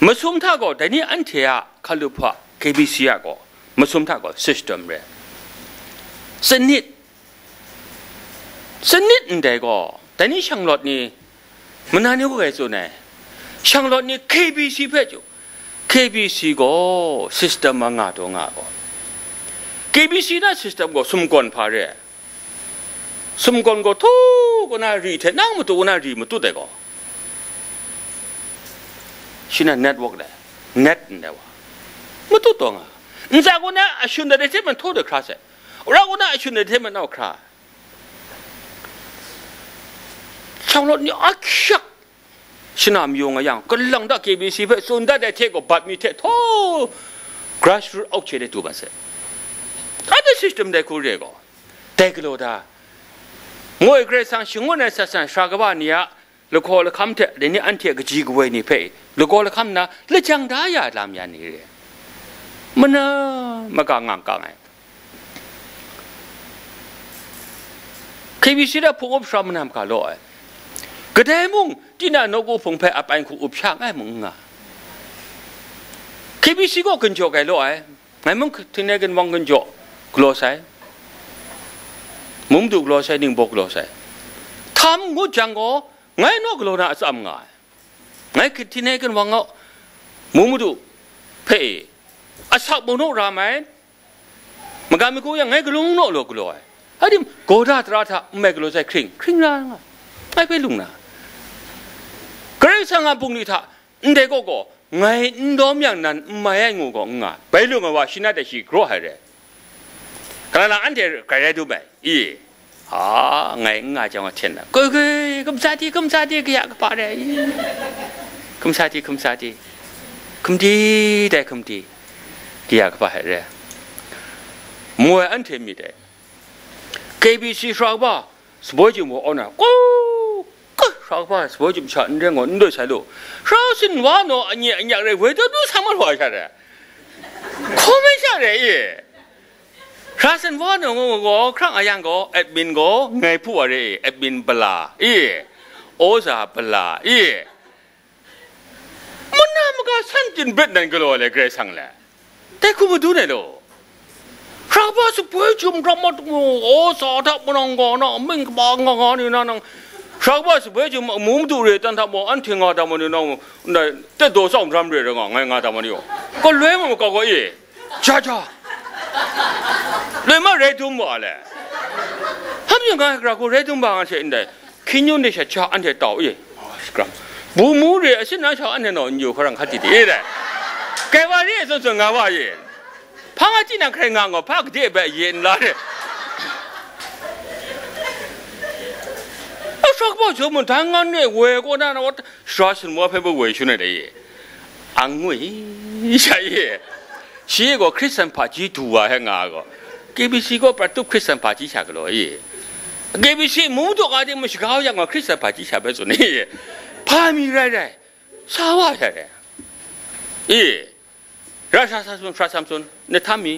มาสมท่าก็แต่นี่อันเทียขัลุพะ KBC ก็มาสมท่าก็ system เลยสนิทอันใดก็แต่นี่ช่างรถนี่มันนั่นนี่ก็ไงส่วนไหนช่างรถนี่ KBC เพื่อจู KBC ก็ system มางาตัวงาก็ KBC น่ะ system ก็สมกรพาเร่สมกรก็ทุกคนน่ารีเทนั่งมาตัวน่ารีมาตัวเด็กก็ชินะเน็ตเวิร์กเลยเน็ตเนี่ยวะไม่ตัวตรงอ่ะนี่จากคนนั้นอาชุนเดชมันทั่วเดือดคลาสเราคนนั้นอาชุนเดชมันเอาคลาชาวรถนี่อักชักชินะมีองค์อย่างก็ลังได้ KBC เพื่อส่วนได้เทก็บัดมีเททั่ว grassroots เอาเชื่อได้ตัวมันเสร็จถ้าได้ system ได้คู่เรียกก็แต่ก็รู้ได้งวยเกรซังชิงวันนั้นสันชากบ้านเนี่ยลูกคนละคำเถอะเดี๋ยวนี้อันเถอะก็จีกไว้นี่เพ่ลูกคนละคำนะแล้วจังได้ยาลามยานี่เลยมันน่ะมันก็งามกังไง KBC ได้พูดว่ามันทำการลอยก็ได้มุ่ง ที่น่านกูพงเพอไปกูอุบช่างไอ้มึงอ่ะเคบิซีก็กันโจกไอ้ลูกไอ้ไงมึงที่ไหนกันวังกันโจกลัวใส่มึงดูกลัวใส่หนึ่งบอกกลัวใส่ทำกูจังก็ไงนกกลัวน่ะซ้ำไงไงที่ไหนกันวังก็มึงดูเพ่อาศักบุญโนราไหมมันการไม่กูยังไงก็ลุงโนโลกลัวไอ้ดิมโกราตราท่าไม่กลัวใส่คริ่งร่างไอ้ไปลุงน่ะกระสังอาบุญนี่ท่าเด็กก็ไงดอมอย่างนั้นไม่ให้งูก็ง่าไปลุงว่าชินาเดชิกลัวให้เลยขณะนั้นเด็กใครดูไปไงง่าจังว่าเช่นนั้นก็คุมซาดีก็อยากไปเลยคุมซาดีคุมดีได้คุมดีก็อยากไปเลยมัวอันเทมีได้KBC สาวบ้าสบายจุ่มหัวอ่อนก็สาวบ้าสบายจุ่มฉันเรื่องเงินด้วยใช่ลูกสาวสินว่าโน่อันนี้อะไรเว้ยดูสามารถหัวใช่ไหมเขาไม่ใช่เลยสาวสินว่าโน่ก็ครั้งอะไรก็แอดมินก็ไงพูดอะไรแอดมินเปล่าโอซาเปล่ามันน่ามันก็สั่นจินเบ็ดนั่นก็เลยเกรซังแหละแต่คุณมาดูหน่อยลูกชาวบ้านสบายจุ่มรำมัดโอ้สอทับมันงอเนาะมึงบางงอนี่นั่นชาวบ้านสบายจุ่มมุมดูเลยตั้งแต่บอกอันที่งอทำมันนี่น้องเนี่ยแต่ตัวสองทำเลยงอไงงอทำมันอยู่ก็เลยมันก็จ้าเลยมาเรทุมบ่เลยทำยังไงกระกูเรทุมบางอันเช่นใดขี้ยุ่งเนี่ยช้าอันเช่นต่อครับบูมูเรื่องสิ่งนั้นช้าอันเช่นนอนอยู่ข้างขัดติดเลยแกว่าเรื่องส่วนงาว่าพังอาจีนักแข่งงานก็พักเดียบเย็นละเนี่ยชอบบอกชมมันทางงานเนี่ยเวก็นั่นว่าชาสินว่าเพื่อเวชุนอะไรอังเวยใช่เชื่อก็คริสต์พาจีตัวแห่งงานก็KBCก็ประตูคริสต์พาจีฉากเลยKBCมุ่งตัวการที่มันสกาวยังก็คริสต์พาจีฉากเป็นส่วนนี้พามีอะไรสาวอะไรราชาซัมซุนเนี่ยทำมี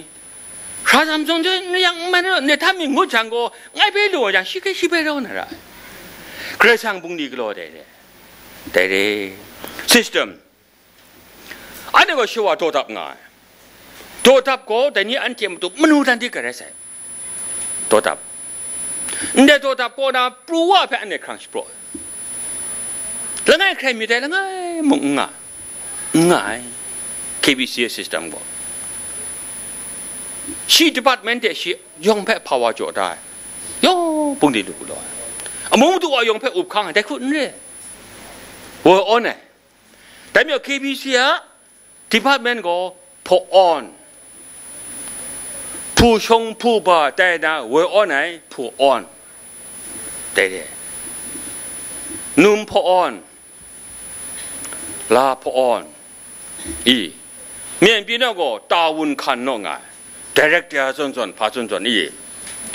ราชาซัมซุนเนี่ยยังไม่รู้เนี่ยทำมีงูจังก็ไงไปรู้อย่างชิคกี้พายรู้นะล่ะกระชังบุญดีก็รู้ได้เลย system อันนี้ก็ชื่อว่าตัวทับง่ายตัวทับก็แต่นี่อันเทียมตัวมนุษย์ทันทีก็ได้ใช่ตัวทับเนี่ยตัวทับก็น่าปลัวเพื่อนเนี่ยครั้งสิบปลัวแล้วไงใครมีได้แล้วไงมึงง่ายKBC system ก็ชี department เด็กชียองแพะภาวะโจได้ย่อปุ่งดีดูเลยมุมตัวายองแพะอุบข้างแต่คุณเนี่ยว่าอ่อนเนี่ยแต่เมื่อ KBC department ก็พออ่อนผู้ชงผู้บ่าแต่นะว่าอ่อนไหนผู้อ่อนแต่นุ่มพออ่อนลาพออ่อน面边那个大文看那个 director 转爬转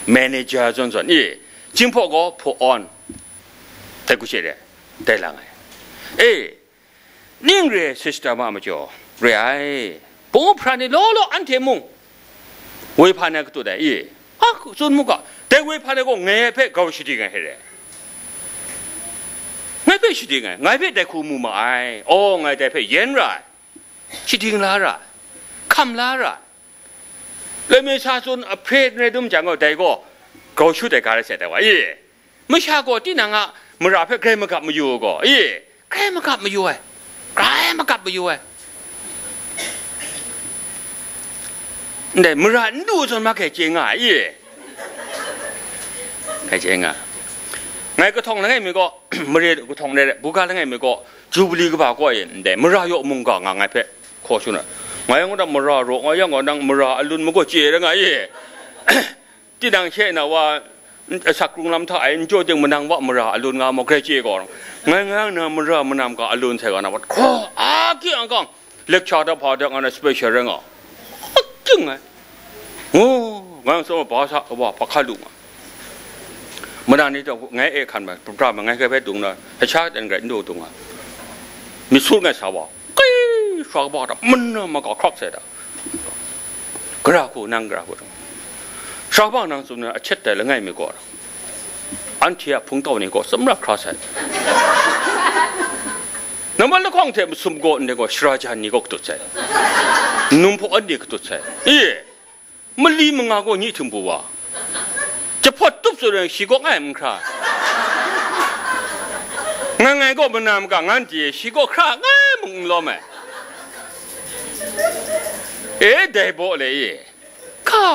manager 转进破个破案在古些的在啷个另个 system 嘛就瑞不怕你老安天梦为怕那个多的做么个但为怕那个爱配搞事情个嘿嘞爱配事情个爱配在苦木嘛爱在配演来ชิดิงลาระคำลาระแล้วมีชาซุนอเพรในดุมจังก็ได้ก็เขาชุดแต่การเสร็จแต่ว่าไม่ชาก็ที่นั่งมือราเพรใครมากับมาอยู่ก็ใครมากับมาอยู่เนี่ยมือราดูจนมาแค่เจงแค่เจงไงก็ท่องแล้วไงมีก็มือเรียก็ท่องได้บุกการแล้วไงมีก็จูบลีก็บ่าวก็เนี่ยมือราโยมุงก็งไงเพรขอชุนไงก็ดังมือราโรไงยังก็ดังมือราอรุณมันก็เจแล้วไงที่ดังเช่นว่าสักกรุงลำไทยโจจึงมันดังว่ามือราอรุณงามมาแค่เจก่อนไงนะมือรามันนำก็อรุณใช่ก่อนนะว่าข้อกี่อันก็เล็กชาติพอดังอันนั้นสเปเชียลเรื่องจึงไงโอ้ไงสมมติภาษาว่าพักขาลุงเมื่อนั้นนี่จะไงคันมาปราบมันไงแค่เพชรดุงนะให้ชาติอันไงดูดุงมีสู้ไงสาวกี้สาวบอกมันมาก็ครอกเสร็จกระหูนั่งกระหูสาวบอกนั่งสุนัขเช็ดแต่ละไงไม่ก่อนอันเทียพุ่งเต่านี่ก็สำหรับคราส น้ำมันละข้องเทมสุ่มโกนเนี่ยก็ชราจานี่ก็ตัวใจนุ่มพออันนี้ก็ตัวใจมันลีมึงก็นี่ถึงบัวจะพอตุ๊บสุดเลยชีก็ง่ายมึงครางั้นไงก็มันนำกับงั้นจีชีก็คราง่ายมึงล้อมได้บ่เลยข้า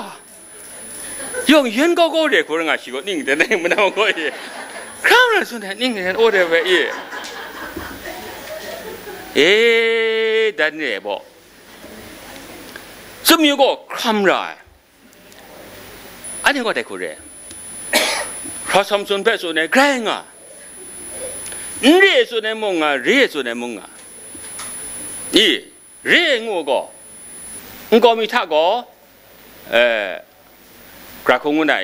用人高高的可能啊，是个拧的那么那么可以，看了说的拧的我的呗但呢不，这么有个看来，อันนี้ก็ได้คุยเลยพระสมสุนเปส่วนไหนแกล้งอ่ะเรียส่วนไหนมึงอ่ะเรียส่วนไหนมึงอ่ะเรียงูก็ก็มีท่าก็กระคงไหน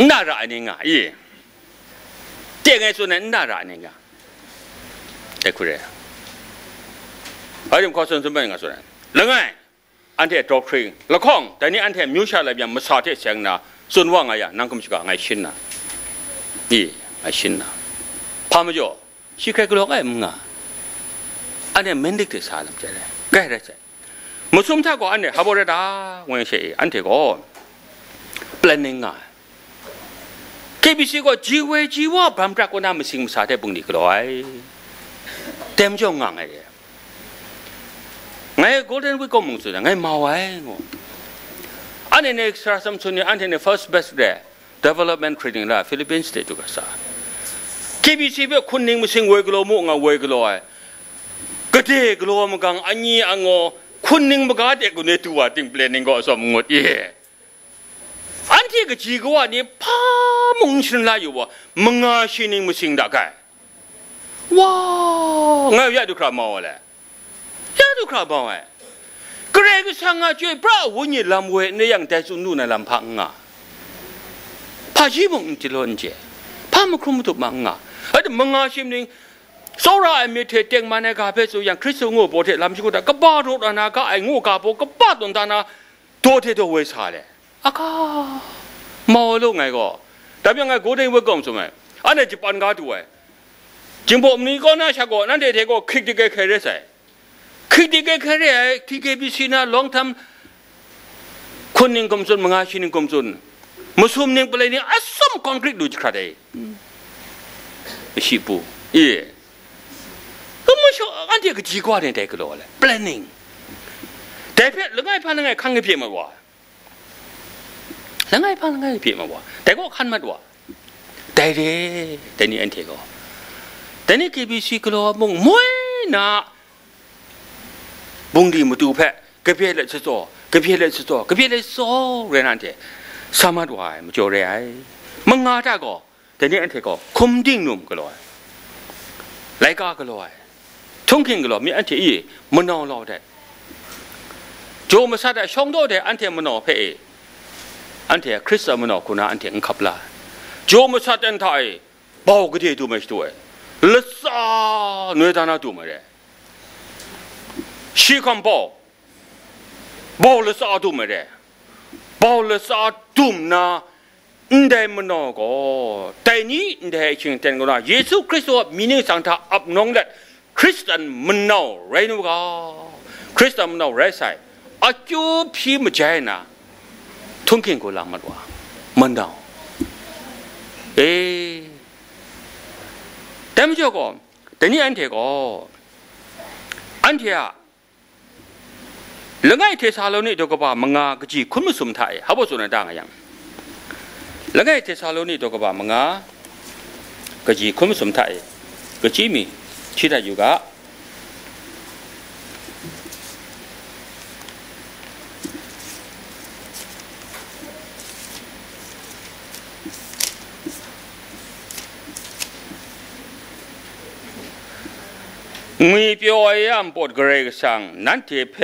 น่ารักนี่ไงเจ๊ไงส่วนไหนน่ารักนี่ไงได้คุยเลยอะไรผมขอส่วนสมบัติไงส่วนนั้นแล้วไงอันที่ดอกทริงละข้องแต่นี่อันที่มิวชาอะไรอย่างมาสาธิตเสียงนะส่วนว่าไงอ่ะนั่งคุมชิกะไงชินนะไงชินนะพามาจ่อชิคกี้พายก็ไงมึงอ่ะอันนี้มันเด็กที่สาลำใจเลยแก่ได้ใจมุสลิมท่าก็อันนี้ฮับบอร์ดาวันเช้อันที่ก็ planning อ่ะ KBC ก็จีวบางปรากฏน้ำมันสิ่งสาธิตบุญดีก็ได้เต็มจ่องไงไง golden week ก็มึงสุดไงมาไว้อันนี้เนี่ยสารสมสุนอันนี้เนี่ย first best day development training ละฟิลิปปินส์ตุกษา KBC เป็นคนหนึ่งมันสิ่งเวกโลมุงอ่ะเวกโลก็เด็กโลมันกังอันนี้อังโงคนหนึ่งมันก็เด็กคนนี้ตัวติง planning ก็สมงดอันที่ก็จีก็ว่านี่พามุ่งชินละอยู่ว่ามึงอาชินิงมันสิ่งดักไงว้าวไงอยากดูคราบมาเลยอยากดูคราบมาไงก็เรื่องสังอาช่วยพระวันนี้ลำเวในอย่างแต่สุนทรในลำพังอ่ะพาชีมุงจิลอนเจพามาครุมตุมังอ่ะไอ้เด็กมึงอาชินิงโซราไอ้เมียเทเต็งมาในกาเฟสุอย่างคริสต์งูโปเทลำชิกุตะก็บ้าโรดานาก็ไอ้งูกาโปก็บ้าตนตานาโตเทโตเวสาเลยอาก้ามาลูกไงก็แต่ยังไงกูได้เวิร์กงสมัยอันนี้จะปันกาด้วยจิมผมนี่ก็น่าชักก็นั่นเด็กก็คิดดีแค่เรื่อยคิดดีแค่เรื่อยที่เก็บพิชินาลองทำคนหนึ่งกรมส่วนมึงอาชีพหนึ่งกรมส่วนมุสลิมหนึ่งเป็นอะไรนี่อัศมคอนกรีตดูจะขาดได้ชิบูก็ไม่ใช่อันที่ก็จีกว่าเนี่ยเด็กก็เลย planning แต่เพื่อนแล้วไงพันแล้วไงขังเพียงมาว่าแล้วไงพันแล้วไงเพียงมาว่าแต่ก็ขันมาว่าแต่นี่อันที่ก็แต่นี่ KBC ก็เลยมองมวยนะบุ้งดีมาดูแพะก็เพียงเลยสุดก็เพียงเลยสุดก็เพียงเลยสุดเรื่องนั้นเองสามารถว่ามันจะเรื่องมึงงาได้ก็แต่นี่อันที่ก็คุมดิ้งนุ่มก็เลยไล่กาก็เลยทุ่งขิงก็เลยมีอันที่มันนอนรอได้โจมาสัตย์ช่องโดได้อันที่มันนอนเพะอันที่คริสต์มันนอนคุณาอันที่อังคับลาโจมาสัตย์อันไทยบ่าวก็ที่ดูไม่ช่วยลักษณะเนื้อตาหน้าดูไม่ได้ชีคำบ่าวลักษณะดูไม่ได้บ่าวลักษณะดูน่ะได้มันนอนก็แต่นี้ได้ชิงเต็นก็นะเยซูคริสต์ว่ามีหนึ่งสังฆาอับน้องเด็ดคริสเตียนมันนอนไรนูก็คริสเตียนมันนอนไรใส่อาจูพี่มันใจนะทุ่งกินกูลามัดว่ามันนอนแต่ไม่ใช่ก็แต่นี่อันเทก็อันเทียแล้วไงเทศาโลนี่ตัวก็บ่ามังงากจีคุณมุสลิมไทยเขาบอกส่วนไหนต่างกันยังแล้วไงเทศาโลนี่ตัวก็บ่ามังงากจีคุณมุสลิมไทยกจีมีที่ได้อยู่กะมีเปียยามปวดกระเรกสังนั้นเทเพ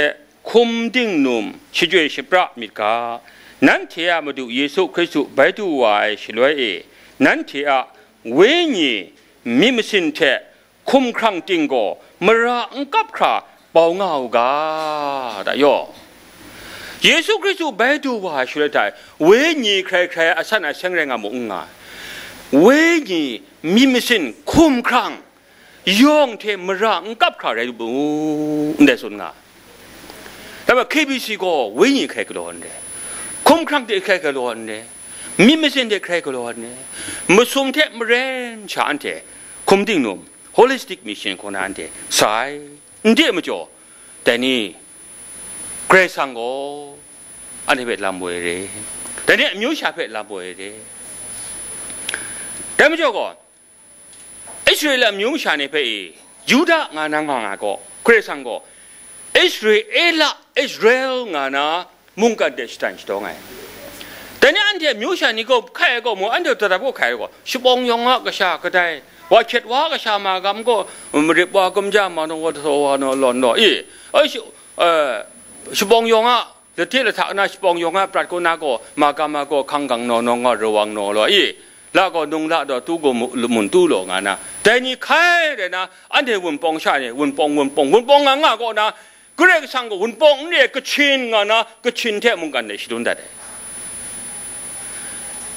คุมดิ้งนุ่มชิจวยชิปรามิกานั้นเทียมาดูเยซูคริสต์ไปดูวายชิลวยนั้นเทียเวญีมิมสินเทคุมครั้งติงโกมราอังกับคราเป่าเงากาได้ย่อเยซูคริสต์ไปดูวายชิลวยเวญีใครๆอาศัยอาศัยแรงงามงา เวญีมีมิสินคุ้มครั่งย่องเทมรังกับขาเรบุเดสุนงาแต่ว่าเคบีซีก็เวญีใครก็ร้อนเลยคุ้มครั่งเด็กใครก็ร้อนเลยมีมิสินเด็กใครก็ร้อนเลยมุสลิมเทมเรนชาอันเทคุมดิ่งนุ่ม holistic mission คนนั้นเทสายเดี๋ยวมาจ่อแต่นี่เกรซังโกอันนี้เป็นลำบวยเลยแต่นี่มิวชาเป็นลำบวยเลยแต่ไม่จ่อก่อนอิสราเอลมิวชาเนี่ยเป็นยูดางานังงาก็เกรซังโกอิสราเอลงานะมุงกันเดชตันช์ตรงไงแต่นี่อันเดียมิวชานี่ก็ใครก็มัวอันเดียวแต่ละพวกใครก็ชุบองยองอ่ะก็ชาก็ได้ว่าเช็ดว่าก็ชามากำก็เรียกว่ากำจามาโนวัตโตวานหลอนหน่อยชุบองยองอ่ะเดี๋ยวที่เราถามนะชุบองยองอ่ะปรากฏนาก็มากำมาก็ขังกังนอนงระวังนอเลยแล้วก็นุ่งละดอตู้ก็มุนตู้หลงอ่ะนะแต่นี่ใครเลยนะอันเดียวุ่นปองชาเนี่ยวุ่นปองงาก็นะก็เรียกสังก็วุ่นปองเนี่ยก็ชินอ่ะนะก็ชินแท้มึงกันเนี่ยชิดุนได้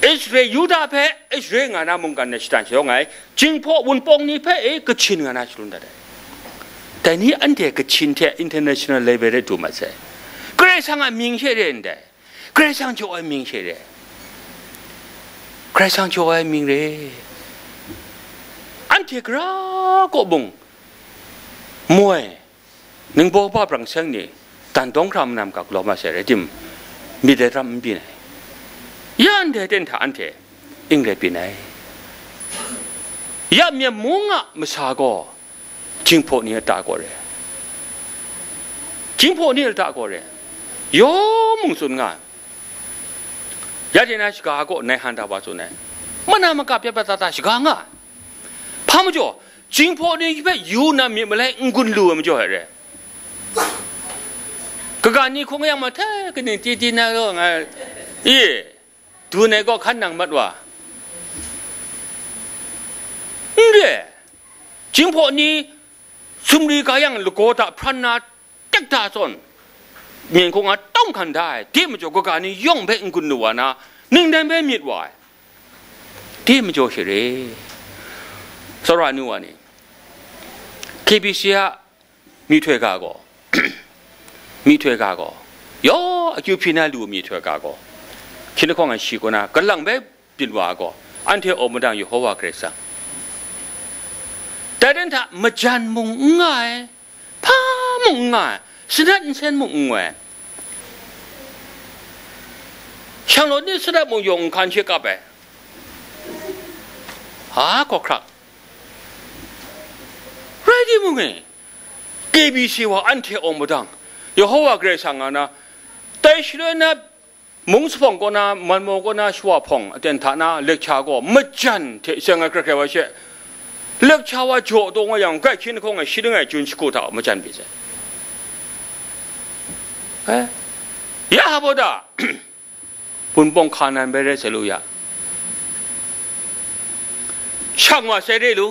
อิสราเอลยูดาเพะอิสราเอลงานามุงกันในสถานที่ตรงไหนจิงพอวุนปองนี่เพะก็ชินงานาชิลุนได้แต่นี่อันเดียก็ชินเท international level ได้ดูมาเสียเกรซังอ่ะมิงเช่เรื่องได้เกรซังจะว่ามิงเช่เรื่องเกรซังจะว่ามิงเรื่องอันเดียกระก็บุงมวยหนึ่งโบบ้าปรังเซงนี่ตันต้องทำนำกับเรามาเสียจิมมีแต่ทำปีไหนยันเดเดนท่าอันเทอิงเรปีไหนยามเมียมุงอ่ะมาสาก็จิงพอนี่ตาก็เลยจิงพอนี่ตาก็เลยยอมุงสุนงานยาเดนัชกาก็ในฮันดาวาสุนเนี่ยมันน่ามากับยาปตาตาชกางอ่ะพามาจ่อจิงพอนี่ไปยูน่ะมีมาเลยงุนลูมาจ่อเหรอก็การนี้คงยังมาแท้กันนี่ตีๆนะก็ไงดูในก็ขันนังมัดว่าเนี่ยจิงพอนี้สุมรีก็ยังลูกโกตาพระนาจักตาสนเมียนคงต้องขันได้ที่มันจะก็การนี้ย่องเพ่งกุนดูวนะนึ่งได้ไม่มีดวายที่มันจะเฉยสระนัวนี่เคบีซีมีถ้วยกาโกมีถ้วยกาโกย่อคิวพินาลูมีถ้วยกาโกคิดของอันชีกุนะกำลังแบบปิดว่าก็อันที่อมดังอยู่หัวเกรซังแต่เดินท่ามาจันมุงง่ายพามุงง่ายสนัดเส้นมุงง่ายช่างรถนี่สนัดมุงยงคันเชื่อกับไปหาก็ครับไรที่มุงไงเกบีซีว่าอันที่อมดังอยู่หัวเกรซังนะแต่เชื่อนะมุงสปองก็น่ามันโมก็น่าชัวพงเดินท่าน่าเล็กชาก็ไม่จันเทเสียงอะไรว่าเช่เล็กชาว่าโจตรงอย่างใกล้ชิดคงไอ้ชิดไงจุนชิกุตาไม่จันบิเซ่ยาบ่ได้ปุ่นปองขานันไปเรื่อยๆลุยาช่างว่าเสร็จรู้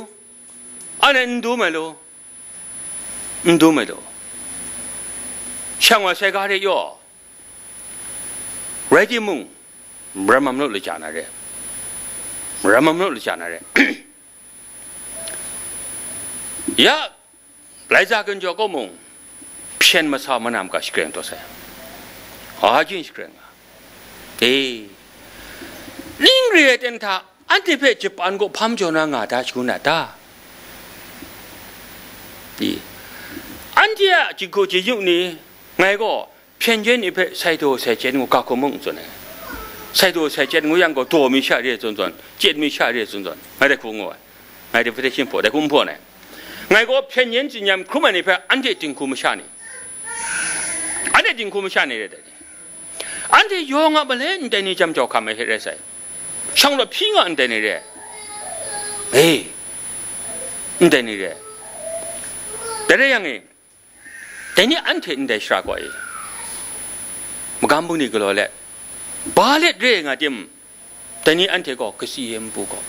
อันนั้นดูไม่รู้ดูไม่รู้ช่างว่าเสร็จก็ได้ย่อไรที่มุ่งรัมมัมโนลิจานาเร่รัมมัมโนลิจานาเร่ยาหลายจากกันจอก็มุ่งเพียนมาสาวมานำกับสเกรงตัวเสียหาจินสเกรงลิงเรียนท่าอันที่เพจญี่ปุ่นก็พัมจนางาดาชุนาตาอันที่จิโกจิยุนี่ไงก็偏见一派赛多赛见我搞个梦做呢，赛多赛见我样个多米下列种种，见米下列种种，还得苦我，还得不得幸福，得恐怖呢。我个偏见之年苦么一派，安得定苦么下呢？安得定苦么下呢的？安得用啊不嘞？你等你怎么着看没些来噻？上了平安等你嘞？哎，你等你嘞？แต่ได้ยังไงแต่นี่อันเทนได้ชากว่ามกำบุญนี่ก็เลยบาเล็ดเรื่องอะจิมแต่นี่อันเทก็กษีเอ็มบุก็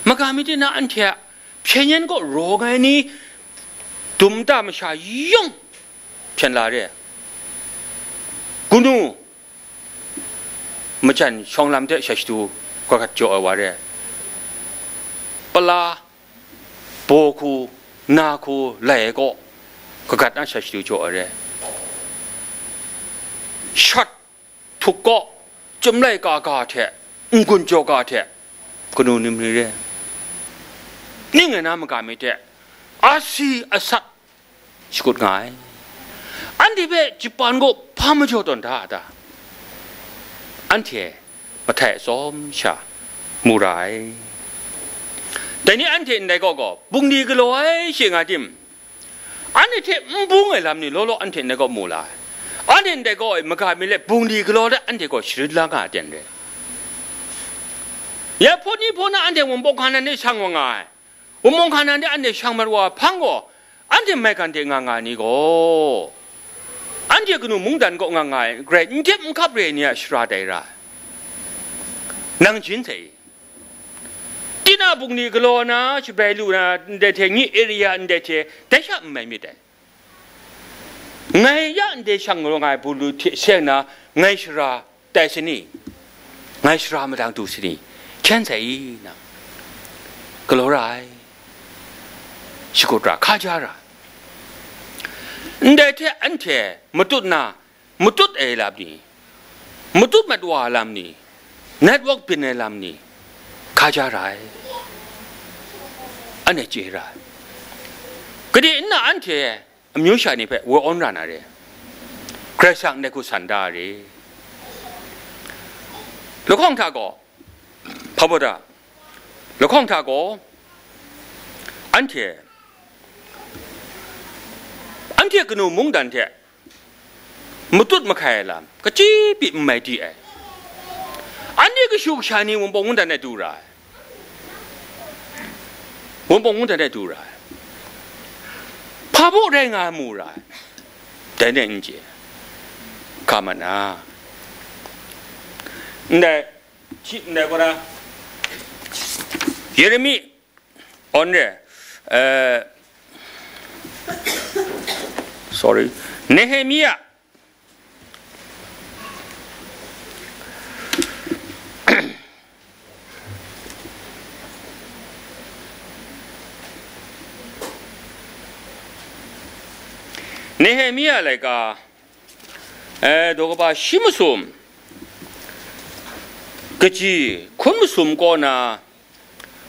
มกำมิที่น่าอันเทะเพียงยันก็โรคไอ้นี่ตุ่มตามชายย่งเพียงลาเร่กุนู มจันช่องลำเตะชัชตูก็กัดจ่อว่าเร่ปลาโปคูนาคูไหลก็กัดนั่นชัชตูจ่อเร่ชัดทุกเกาะจำเลยกาเถะกุญจกาเถะก็นู่นนี่เร่นี่ไงนะมันการไม่เถะอาศีอาสัตสกุลง่ายอันที่เบญี่ปุ่นก็พามาโจตนท่าตาอันที่มาแทะซ้อมชามูไรแต่นี่อันที่ไหนก็บุญดีก็ลอยเชียงอาจิมอันนี้ที่บุญไอ้ลำนี่โลอันที่ไหนก็มูไรอันที่ไหนก็มันการไม่เล่บุญดีก็ลอยอันที่ก็ชีวิตละกันเด่นเลยอย่าพูดนี่พูดนะอันที่ผมบอกขนาดนี้ช่างว่าไงผมมองขนาดนี้อันที่ช่างมันว่าพังก็อันที่ไม่กันที่ง่ายนี่ก็อันที่ก็นุ่มมุ่งดันก็ง่ายเกรดยิ่งเก็บมันขับเรียนเนี่ยสุดาได้ละนั่งชินเสียที่น่าบุญนี่ก็รอนะชิบะลูนะเด็กที่นี่เอเรียเด็กที่แต่ช่างไม่มีแต่ไงยันเด็กช่างเราไงบุรุษเสียนะไงสุราแต่สินี่ไงสุราไม่ดังดูสินี่เช่นเสียนะก็รอไรสกุลราข้าจาระเด็กที่อันเช่มุตุนะมุตุเอลาบนี่มุตุมัดวาลามนี่เน็ตเวิร์กเป็นเอลามนี่ข้าจาระอันนี้เจระก็ดีน่ะอันเช่มิวชานี่เพ่วัวอ่อนรานาเร่คราสังเนกุสันดาเร่ลูกของท่าก็พระบุตรลูกของท่าก็อันเที่กนูมุ่งดันเถอะมุตุดมาแค่ลำก็จีบิไม่ดีอันนี้ก็ชุกชานีวันปงดันได้ดูไรวันปงดันได้ดูไรพาบุเรงามูไรแต่เนี่ยจริงๆข้ามันนะเนี่ยชิดเนี่ยก็นะเยเรมีอันเนี่ยsorry เนเฮมียาเนเฮมียาอะไรกันดูก็ว่าชิมซุมก็จีคุณมุสุมก็นะ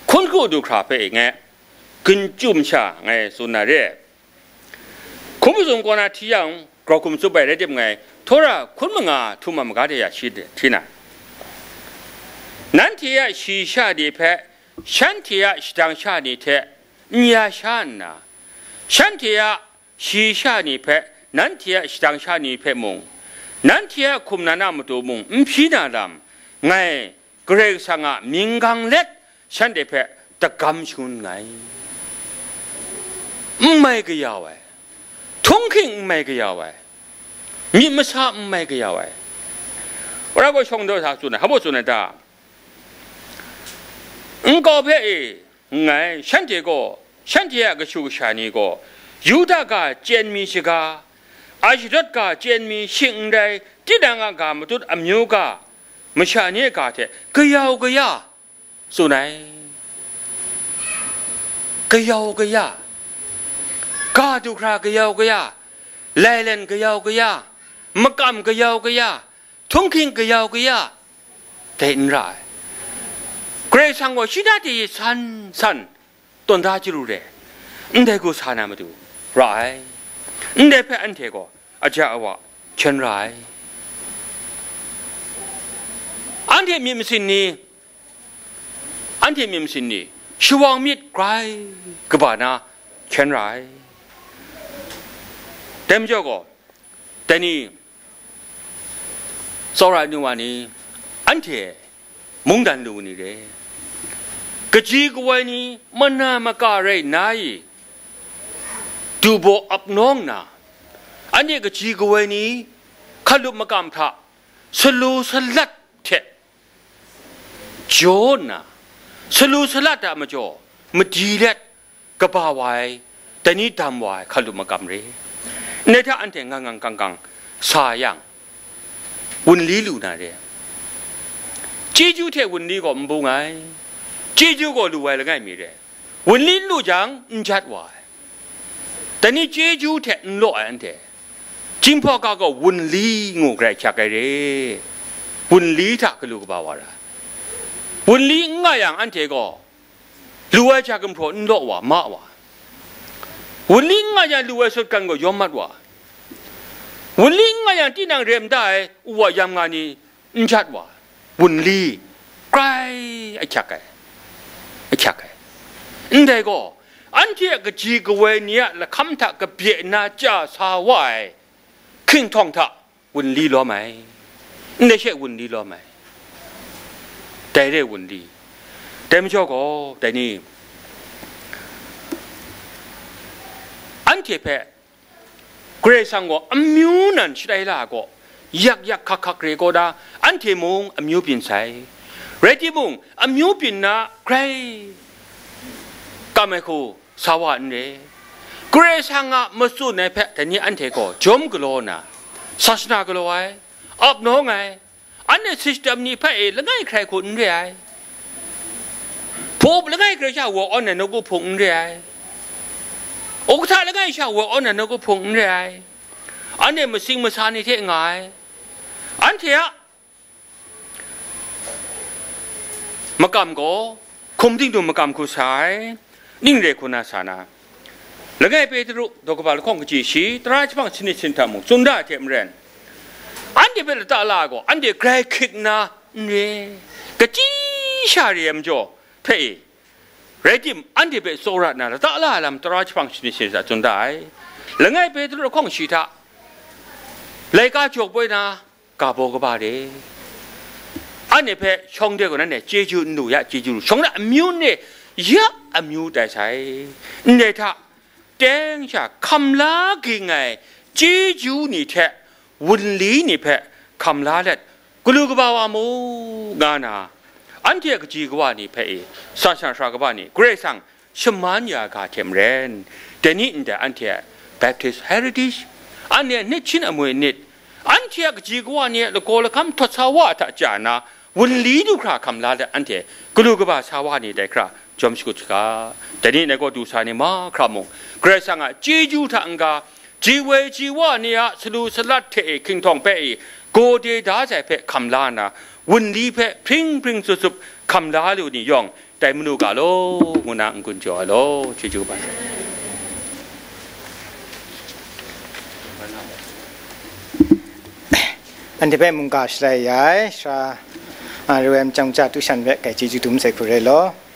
คุณก็ดูคราบเองไงกินจุ่มชาไงสุนัขเร่คุณผู้ชมก็น่าที่ยังกรอกคุมสุบไปได้ยังไงทว่าคุณมึงทุ่มมันก็ได้ยาชีดที่นั่นนั่นที่ชีชาดีเพะฉันที่สตังชาดีเทนี่ฉันนะฉันที่ชีชาดีเพะนั่นที่สตังชาดีเพะมุงนั่นที่คุมนานามุตุมุงพี่นาดำไงเกรงสังมิงกังเล็ดฉันดีเพะตะกำชุนไงไม่ก็ยาวทุ่งขิงไม่ก็ยาวมีมสาไม่ก็ยาวเราก็ชงดูท่าสุนัขเขาบอกสุนัขตาก็เพื่อไงฉันที่ก็ชูชานีก็ยูดาก็เจนมีสิกาอาชีพก็เจนมีสิ่งใดที่ดังก็มาตุดอเมริกาไม่ชานีก็เถอะก็ยาวสุนัขก็ยาวกาดูคราก็ยาวไลเลนก็ยาวมะกำก็ยาวทุ่งขิงก็ยาวแต่อินไรเกรซังว่าชิดาที่สันต้นราจิรุเร่อินเดกูสานามาดูไรอินเดเพออันเทก็อาจารย์ว่าเช่นไรอันเทมีมสินนี่ช่วงมิดไกลกบ้านะเช่นไรเต็มเจ้าก็แต่นี่สระนิวานีอันเทมุ่งดันดูนี่เลยกะจีกวันนี้มันน่ามาการะนายดูโบอับน้องนะอันนี้กะจีกวันนี้ขลุมกำท่าสลูสลัดเทโจนะสลูสลัดอะมาโจมาดีเล็ดกบ้าไว้แต่นี่ทำไว้ขลุมกำเร่ในท่าอันเทงังสายังวุนลีลูนาเร่ จีจูเทวันนี้ก็ไม่ไงจีจูก็รู้ไว้แล้วไงมีเลยวันนี้รู้จังชัดว่าแต่นี่จีจูเทนโลอันเถจิมพ่อก็วันนี้งูใครชักไอ้เร่วันนี้ถ้าก็รู้ก็บ่าวละวันนี้ง่ายอย่างอันเถก็รู้ไว้ชักกันเพราะโลว่ามาว่าวันนี้ง่ายอย่างรู้ไว้สุดกันก็ยอมมัดว่าวันนี้ง่ายอย่างที่นางเรียมได้ว่ายามงานนี้ชัดว่าวันนี้ใครไอ้ชักไอ้แต่ก็อันที่ก็จีกเวเนี่ยละคำทักกับเบียนาจ้าสาวายขึ้นทองทักวันนี้รู้ไหมไม่ใช่วันนี้รู้ไหมแต่เรื่องวันนี้แต่ไม่ชอบก็แต่นี่อันที่แพ้เกรซังก็อมิวนั่นใช่ละก็ยักคักเรก็ได้อันที่มงอมิวเป็นใส่เรที่มงอมิวเป็นนะใครก็ไม่คู่สวรรค์เลยเกรซังอ่ะมาสู้ในแพ้แต่นี่อันที่ก็จมกลัวนะศาสนากลัวไอ้อับน้องไงอันนี้สิสเต็มนี้แพ้แล้วไงใครคนเรียพูดแล้วไงใครชาวอันนั้นก็พงเรียโอ้ท่าแล้วไงชาวอันนั้นก็พงเรียอันนี้มาสิ่งมาสานี่เท่ไงอันที่อ่ะมากำก็คมทิ้งตัวมากำคู่สายนิ่งเรียกคนน่าสานะแล้วไงไปตรุดอกบาลของกจีชีตราชบังชนิดชินทามุสุนดาเทมเรนอันที่เป็นตาลาก็อันที่ใครคิดนะเนี่ยกจีชาเรียมจ่อเพ่เรจิมอันที่เป็นโซรัตนะตาลาลำตราชบังชนิดชินทาสุนดาแล้วไงไปตรุของชีทาเลยก้าจบไปนะกาโบกบาเดอันนี้เพ่ช่องเดียวกันนั่นเนี่ยเจจูหนูยะเจจูช่องนั้นมิวเนี่ยยะมิวแต่ใช้เนี่ยท่าเด้งจากคำลากี่ไงเจจูนี่แท้วันนี้นี่แพ้คำลาเล็ดกุลูกบ่าวมูงานาอันที่กจีกว่านี่แพ้ศาสนาชากว่านี่เกรซังชมันยากาเทมเรนแต่นี่แต่อันที่ Baptist Heritage อันนี้นิชินอมวยนิดอันที่กจีกว่านี่ละโกละคำทศวรรษจานะวันนี้ดูคราคำลาเล็ดอันที่กุลูกบ่าวชาวานี่ได้คราจอมสกุลกาแต่นี่ในก็ดูสานี่มาครามงเกรซังอ่ะจีจูทังกาจีเวจีว่าเนี่ยสลุสลัดเทคิงทองเป้โกเดดาใจเป้คำลานะวันนี้เป้พริ้งสุบคำลาลูนี่ยองแต่มนุกาโลมุนังกุญจอโลจีจูบันอันที่เป็นมุงกาสไลยายชาอาเรื่องจังจัดทุกชั้นเวกไก่จีจูตุ้มใส่คุเรโล